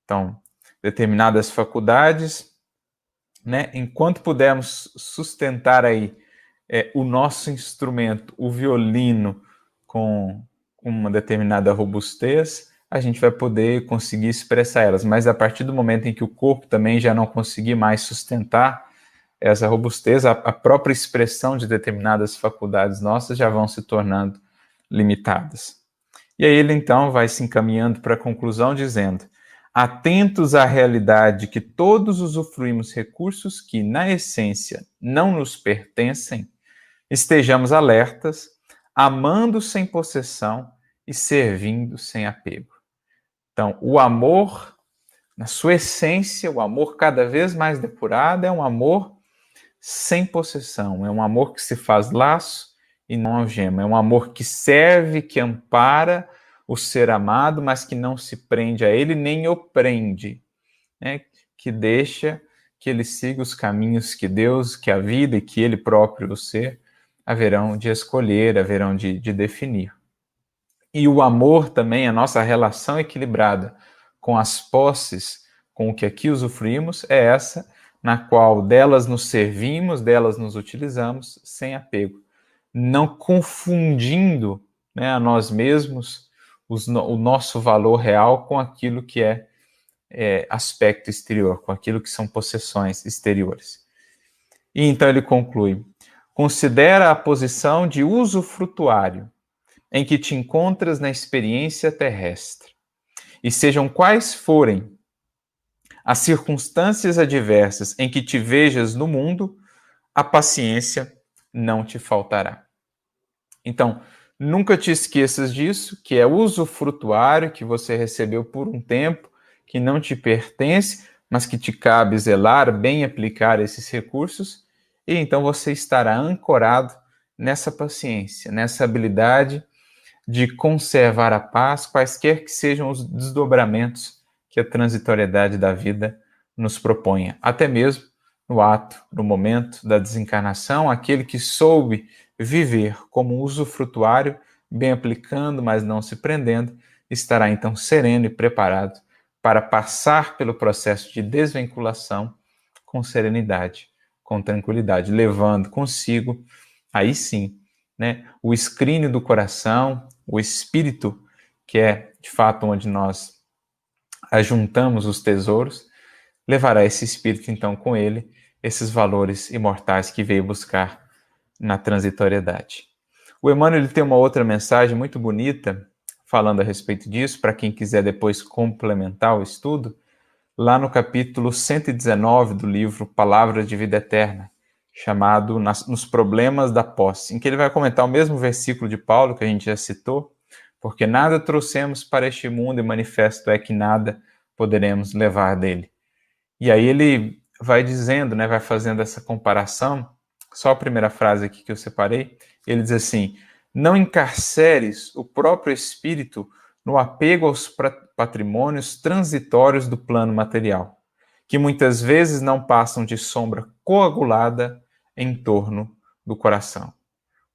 Então, determinadas faculdades, né, enquanto pudermos sustentar aí o nosso instrumento, o violino, com uma determinada robustez, a gente vai poder conseguir expressar elas. Mas a partir do momento em que o corpo também já não conseguir mais sustentar essa robustez, a própria expressão de determinadas faculdades nossas já vão se tornando limitadas. E aí ele então vai se encaminhando para a conclusão dizendo: atentos à realidade que todos usufruímos recursos que, na essência, não nos pertencem, estejamos alertas, amando sem possessão e servindo sem apego. Então, o amor, na sua essência, o amor cada vez mais depurado, é um amor sem possessão, é um amor que se faz laço e não algema, é um amor que serve, que ampara o ser amado, mas que não se prende a ele, nem o prende, né? Que deixa que ele siga os caminhos que Deus, que a vida e que ele próprio, o ser, haverão de escolher, haverão de definir. E o amor também, a nossa relação equilibrada com as posses, com o que aqui usufruímos, é essa na qual delas nos servimos, delas nos utilizamos, sem apego, não confundindo, né, a nós mesmos, o nosso valor real com aquilo que é aspecto exterior, com aquilo que são possessões exteriores. E então ele conclui: considera a posição de usufrutuário em que te encontras na experiência terrestre, e sejam quais forem as circunstâncias adversas em que te vejas no mundo, a paciência não te faltará. Então, nunca te esqueças disso, que é usufrutuário, que você recebeu por um tempo, que não te pertence, mas que te cabe zelar, bem aplicar esses recursos, e então você estará ancorado nessa paciência, nessa habilidade de conservar a paz, quaisquer que sejam os desdobramentos que a transitoriedade da vida nos proponha, até mesmo no ato, no momento da desencarnação, aquele que soube viver como um usufrutuário, bem aplicando, mas não se prendendo, estará então sereno e preparado para passar pelo processo de desvinculação com serenidade, com tranquilidade, levando consigo, aí sim, né, o escrínio do coração, o espírito, que é de fato onde nós ajuntamos os tesouros, levará esse espírito então com ele esses valores imortais que veio buscar na transitoriedade. O Emmanuel ele tem uma outra mensagem muito bonita falando a respeito disso, para quem quiser depois complementar o estudo, lá no capítulo 119 do livro Palavras de Vida Eterna, chamado Nos Problemas da Posse, em que ele vai comentar o mesmo versículo de Paulo que a gente já citou, porque nada trouxemos para este mundo e manifesto é que nada poderemos levar dele. E aí ele vai dizendo, né, vai fazendo essa comparação, só a primeira frase aqui que eu separei, ele diz assim: não encarceres o próprio espírito no apego aos patrimônios transitórios do plano material, que muitas vezes não passam de sombra coagulada em torno do coração.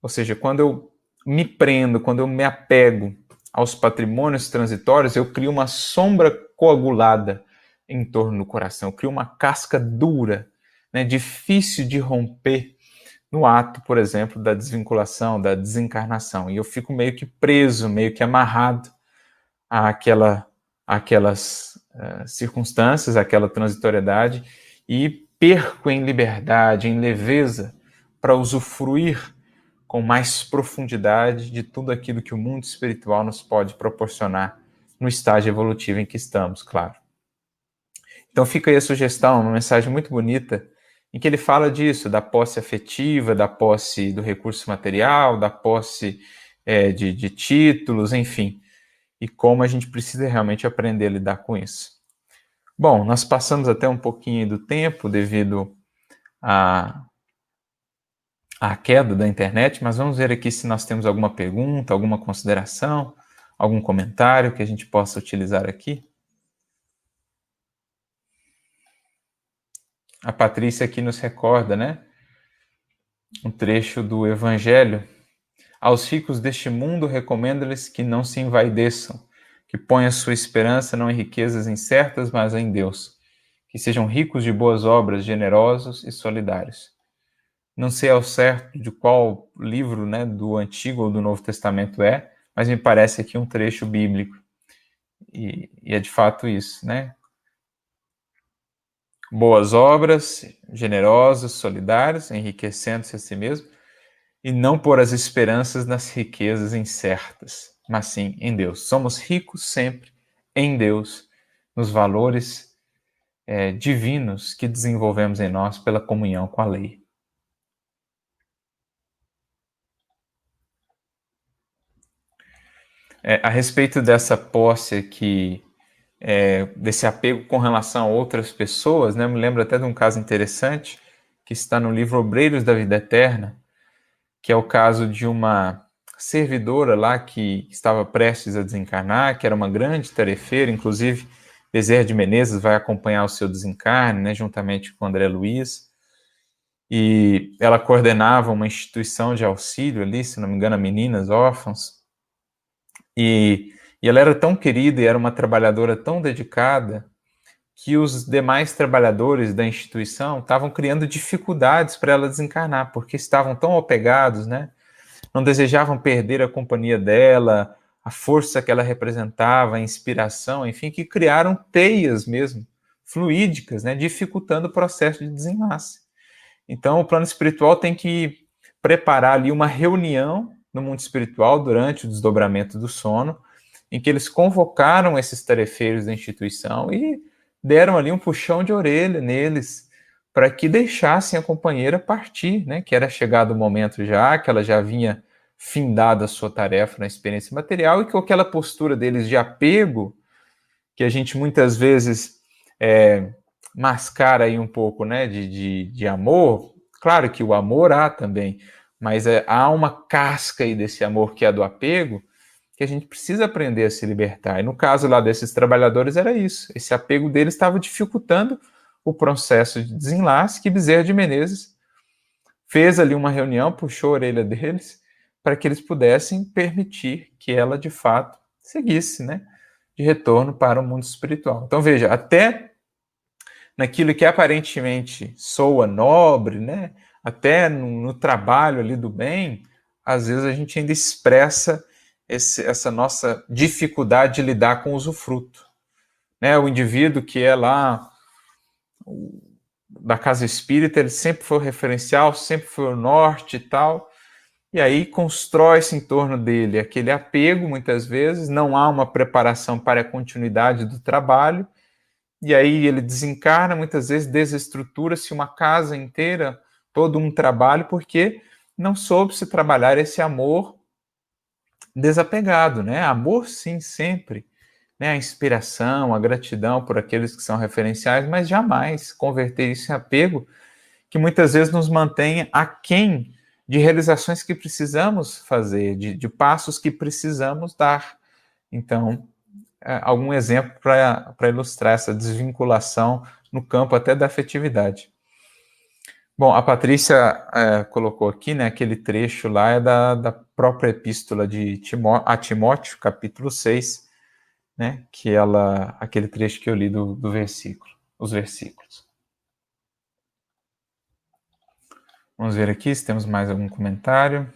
Ou seja, quando eu me prendo, quando eu me apego aos patrimônios transitórios, eu crio uma sombra coagulada em torno do coração, eu crio uma casca dura, né, difícil de romper no ato, por exemplo, da desvinculação, da desencarnação. E eu fico meio que preso, meio que amarrado àquelas circunstâncias, àquela transitoriedade, e perco em liberdade, em leveza, para usufruir com mais profundidade de tudo aquilo que o mundo espiritual nos pode proporcionar no estágio evolutivo em que estamos, claro. Então fica aí a sugestão, uma mensagem muito bonita, em que ele fala disso, da posse afetiva, da posse do recurso material, da posse de títulos, enfim, e como a gente precisa realmente aprender a lidar com isso. Bom, nós passamos até um pouquinho do tempo devido à queda da internet, mas vamos ver aqui se nós temos alguma pergunta, alguma consideração, algum comentário que a gente possa utilizar aqui. A Patrícia aqui nos recorda, né? Um trecho do Evangelho. Aos ricos deste mundo recomendo-lhes que não se envaideçam, que ponham sua esperança não em riquezas incertas, mas em Deus, que sejam ricos de boas obras, generosos e solidários. Não sei ao certo de qual livro, né, do Antigo ou do Novo Testamento é, mas me parece aqui um trecho bíblico. E é de fato isso, né? Boas obras, generosos, solidários, enriquecendo-se a si mesmo, e não pôr as esperanças nas riquezas incertas, mas sim em Deus. Somos ricos sempre em Deus, nos valores divinos que desenvolvemos em nós pela comunhão com a lei. A respeito dessa posse aqui, desse apego com relação a outras pessoas, né, me lembro até de um caso interessante que está no livro Obreiros da Vida Eterna, que é o caso de uma servidora lá que estava prestes a desencarnar, que era uma grande tarefeira, inclusive Bezerra de Menezes vai acompanhar o seu desencarne, né, juntamente com André Luiz, e ela coordenava uma instituição de auxílio ali, se não me engano, a meninas órfãos, e ela era tão querida e era uma trabalhadora tão dedicada que os demais trabalhadores da instituição estavam criando dificuldades para ela desencarnar, porque estavam tão apegados, né? Não desejavam perder a companhia dela, a força que ela representava, a inspiração, enfim, que criaram teias mesmo, fluídicas, né? Dificultando o processo de desenlace. Então, o plano espiritual tem que preparar ali uma reunião no mundo espiritual durante o desdobramento do sono, em que eles convocaram esses tarefeiros da instituição e deram ali um puxão de orelha neles para que deixassem a companheira partir, né? Que era chegado o momento já, que ela já vinha findado a sua tarefa na experiência material e que aquela postura deles de apego, que a gente muitas vezes mascara aí um pouco, né, de amor. Claro que o amor há também, mas há uma casca aí desse amor que é do apego, que a gente precisa aprender a se libertar. E no caso lá desses trabalhadores era isso. Esse apego deles estava dificultando o processo de desenlace que Bezerra de Menezes fez ali uma reunião, puxou a orelha deles para que eles pudessem permitir que ela, de fato, seguisse, né, de retorno para o mundo espiritual. Então, veja, até naquilo que aparentemente soa nobre, né, até no trabalho ali do bem, às vezes a gente ainda expressa essa nossa dificuldade de lidar com o usufruto. Né? O indivíduo que é lá da casa espírita, ele sempre foi o referencial, sempre foi o norte e tal, e aí constrói-se em torno dele aquele apego, muitas vezes, não há uma preparação para a continuidade do trabalho, e aí ele desencarna, muitas vezes desestrutura-se uma casa inteira, todo um trabalho, porque não soube se trabalhar esse amor desapegado, né? Amor, sim, sempre, né? A inspiração, a gratidão por aqueles que são referenciais, mas jamais converter isso em apego, que muitas vezes nos mantém aquém de realizações que precisamos fazer, de passos que precisamos dar. Então, algum exemplo para ilustrar essa desvinculação no campo até da afetividade. Bom, a Patrícia colocou aqui, né, aquele trecho lá é da própria epístola de Timóteo, capítulo 6, né, aquele trecho que eu li do versículo, os versículos. Vamos ver aqui se temos mais algum comentário.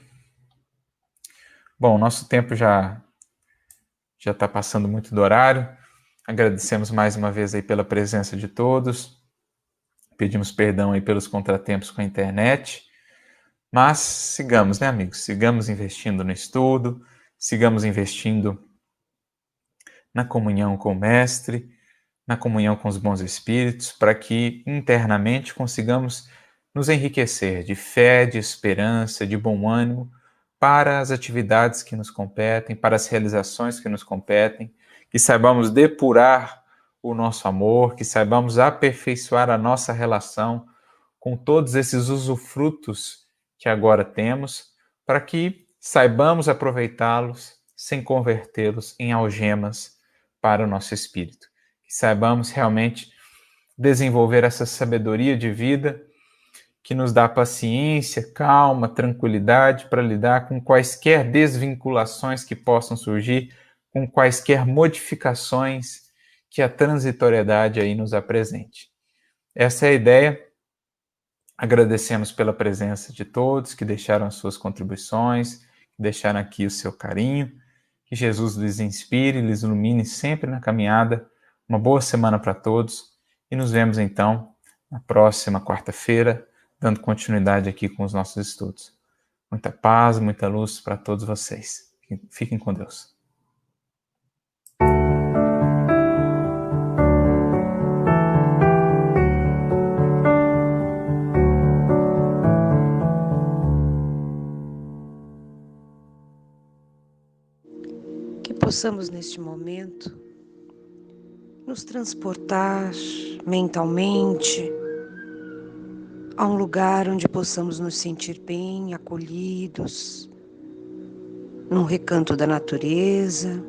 Bom, nosso tempo já está passando muito do horário. Agradecemos mais uma vez aí pela presença de todos. Pedimos perdão aí pelos contratempos com a internet. Mas sigamos, né, amigos? Sigamos investindo no estudo, sigamos investindo na comunhão com o Mestre, na comunhão com os bons espíritos, para que internamente consigamos nos enriquecer de fé, de esperança, de bom ânimo para as atividades que nos competem, para as realizações que nos competem, que saibamos depurar o nosso amor, que saibamos aperfeiçoar a nossa relação com todos esses usufrutos que agora temos, para que saibamos aproveitá-los sem convertê-los em algemas para o nosso espírito. Que saibamos realmente desenvolver essa sabedoria de vida que nos dá paciência, calma, tranquilidade para lidar com quaisquer desvinculações que possam surgir, com quaisquer modificações que a transitoriedade aí nos apresente. Essa é a ideia. Agradecemos pela presença de todos que deixaram as suas contribuições, que deixaram aqui o seu carinho. Que Jesus lhes inspire, lhes ilumine sempre na caminhada. Uma boa semana para todos e nos vemos então na próxima quarta-feira, dando continuidade aqui com os nossos estudos. Muita paz, muita luz para todos vocês. Fiquem com Deus. Que possamos neste momento nos transportar mentalmente a um lugar onde possamos nos sentir bem, acolhidos, num recanto da natureza,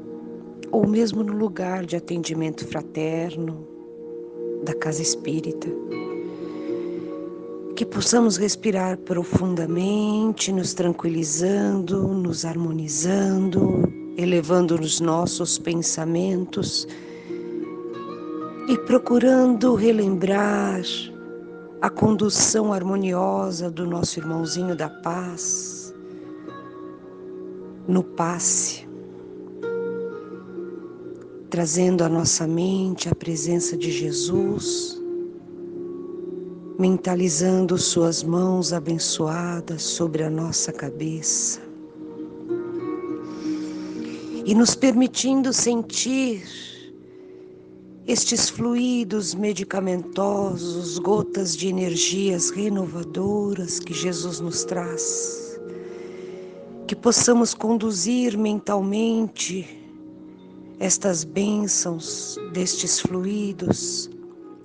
ou mesmo no lugar de atendimento fraterno da casa espírita. Que possamos respirar profundamente, nos tranquilizando, nos harmonizando, elevando os nossos pensamentos e procurando relembrar a condução harmoniosa do nosso irmãozinho da paz no passe, trazendo à nossa mente a presença de Jesus, mentalizando suas mãos abençoadas sobre a nossa cabeça e nos permitindo sentir estes fluidos medicamentosos, gotas de energias renovadoras que Jesus nos traz. Que possamos conduzir mentalmente estas bênçãos destes fluidos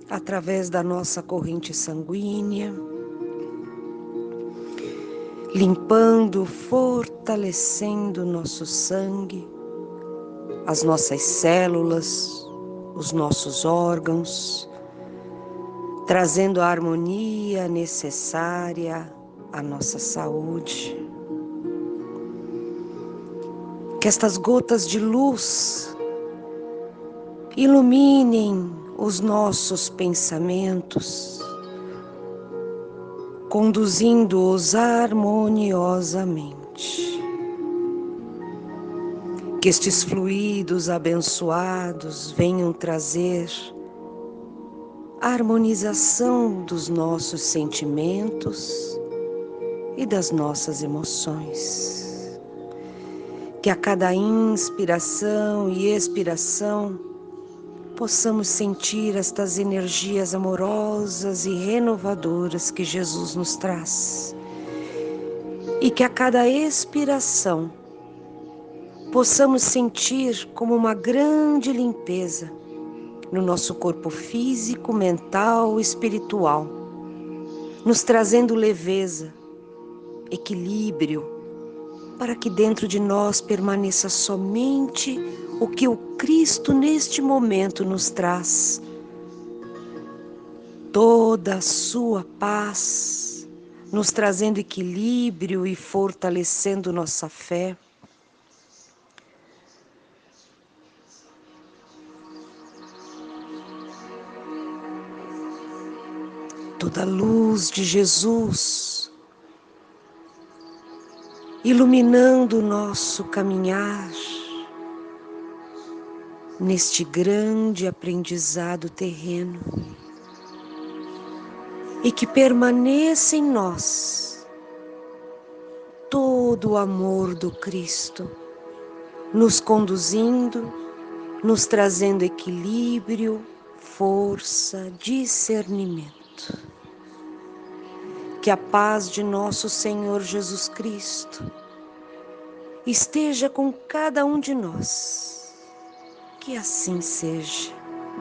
através da nossa corrente sanguínea, limpando, fortalecendo o nosso sangue, as nossas células, os nossos órgãos, trazendo a harmonia necessária à nossa saúde. Que estas gotas de luz iluminem os nossos pensamentos, conduzindo-os harmoniosamente. Que estes fluidos abençoados venham trazer a harmonização dos nossos sentimentos e das nossas emoções. Que a cada inspiração e expiração possamos sentir estas energias amorosas e renovadoras que Jesus nos traz. E que a cada expiração possamos sentir como uma grande limpeza no nosso corpo físico, mental e espiritual, nos trazendo leveza, equilíbrio, para que dentro de nós permaneça somente o que o Cristo neste momento nos traz. Toda a sua paz, nos trazendo equilíbrio e fortalecendo nossa fé. Toda a luz de Jesus iluminando o nosso caminhar neste grande aprendizado terreno, e que permaneça em nós todo o amor do Cristo, nos conduzindo, nos trazendo equilíbrio, força, discernimento. Que a paz de nosso Senhor Jesus Cristo esteja com cada um de nós. Que assim seja.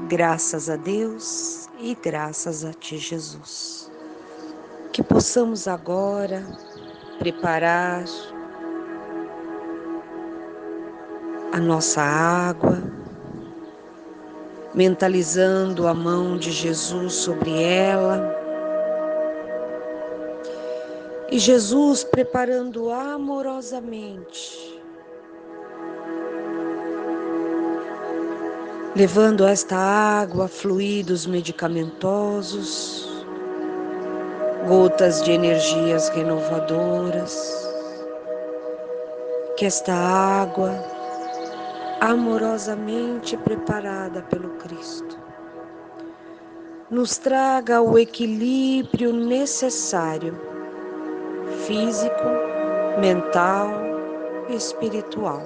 Graças a Deus e graças a Ti, Jesus. Que possamos agora preparar a nossa água, mentalizando a mão de Jesus sobre ela, e Jesus preparando amorosamente, levando esta água fluidos medicamentosos, gotas de energias renovadoras, que esta água amorosamente preparada pelo Cristo nos traga o equilíbrio necessário, físico, mental e espiritual.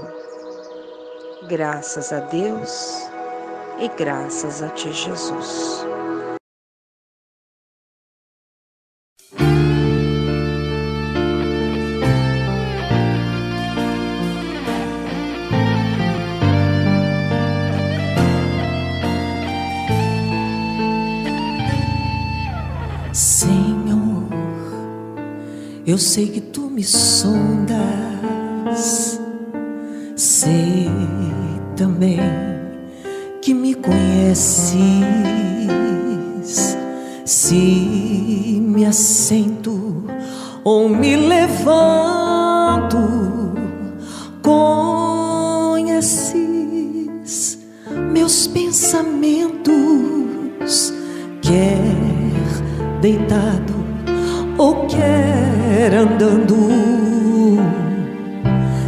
Graças a Deus e graças a Ti, Jesus. Senhor, eu sei que Tu me sondas, sei também que me conheces. Se me assento ou me levanto, conheces meus pensamentos, quer deitado ou quer andando,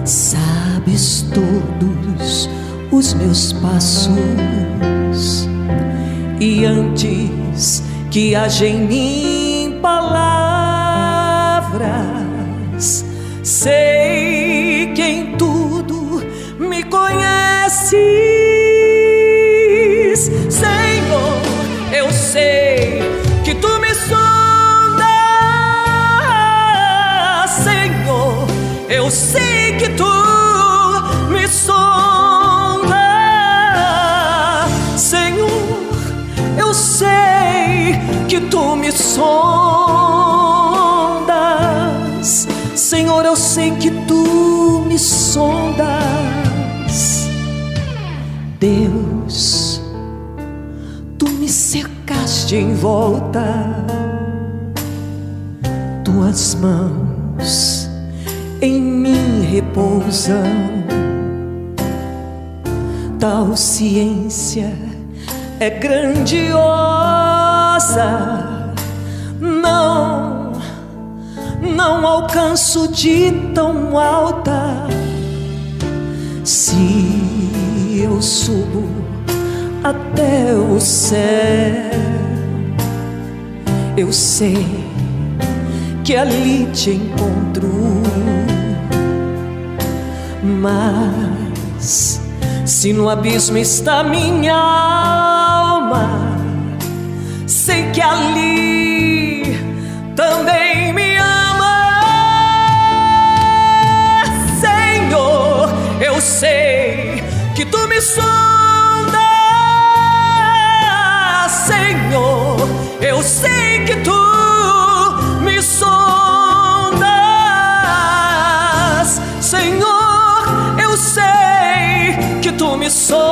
sabes todos os meus passos, e antes que haja em mim palavras, sei que em tudo me conheces. Senhor, eu sei que Tu me sondas, Senhor, eu sei que Tu me sondas, Senhor, eu sei que Tu me sondas, Senhor, eu sei que Tu me sondas. Deus, Tu me cercaste em volta, Tuas mãos em mim repousam. Tal ciência é grandiosa, não alcanço de tão alta. Se eu subo até o céu, eu sei que ali Te encontro, mas se no abismo está minha alma, sei que ali também me ama. Senhor, eu sei que Tu me sondas, Senhor, eu sei que Tu me sondas, Senhor, eu sei que Tu me sondas,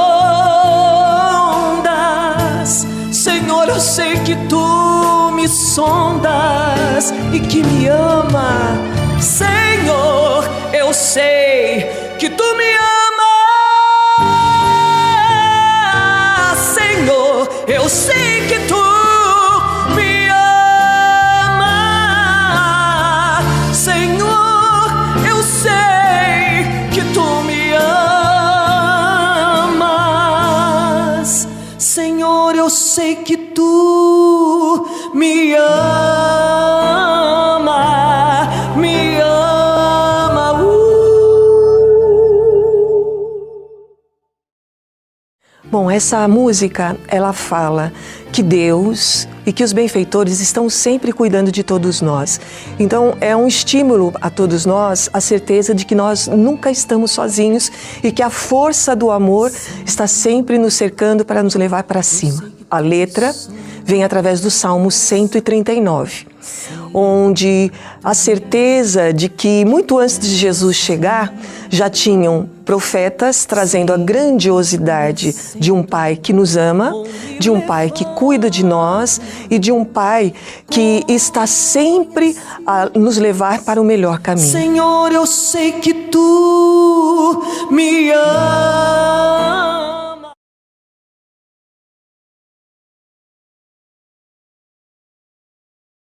Senhor, eu sei que Tu me sondas e que me ama. Senhor, eu sei que Tu me ama, Senhor, eu sei que Tu me ama, Senhor, eu sei que Tu me amas, Senhor, eu sei que Tu me ama, me ama. Bom, essa música, ela fala que Deus, e que os benfeitores estão sempre cuidando de todos nós. Então é um estímulo a todos nós a certeza de que nós nunca estamos sozinhos e que a força do amor está sempre nos cercando para nos levar para cima. A letra vem através do Salmo 139, onde a certeza de que muito antes de Jesus chegar, já tinham profetas trazendo a grandiosidade de um Pai que nos ama, de um Pai que cuida de nós e de um Pai que está sempre a nos levar para o melhor caminho. Senhor, eu sei que Tu me amas.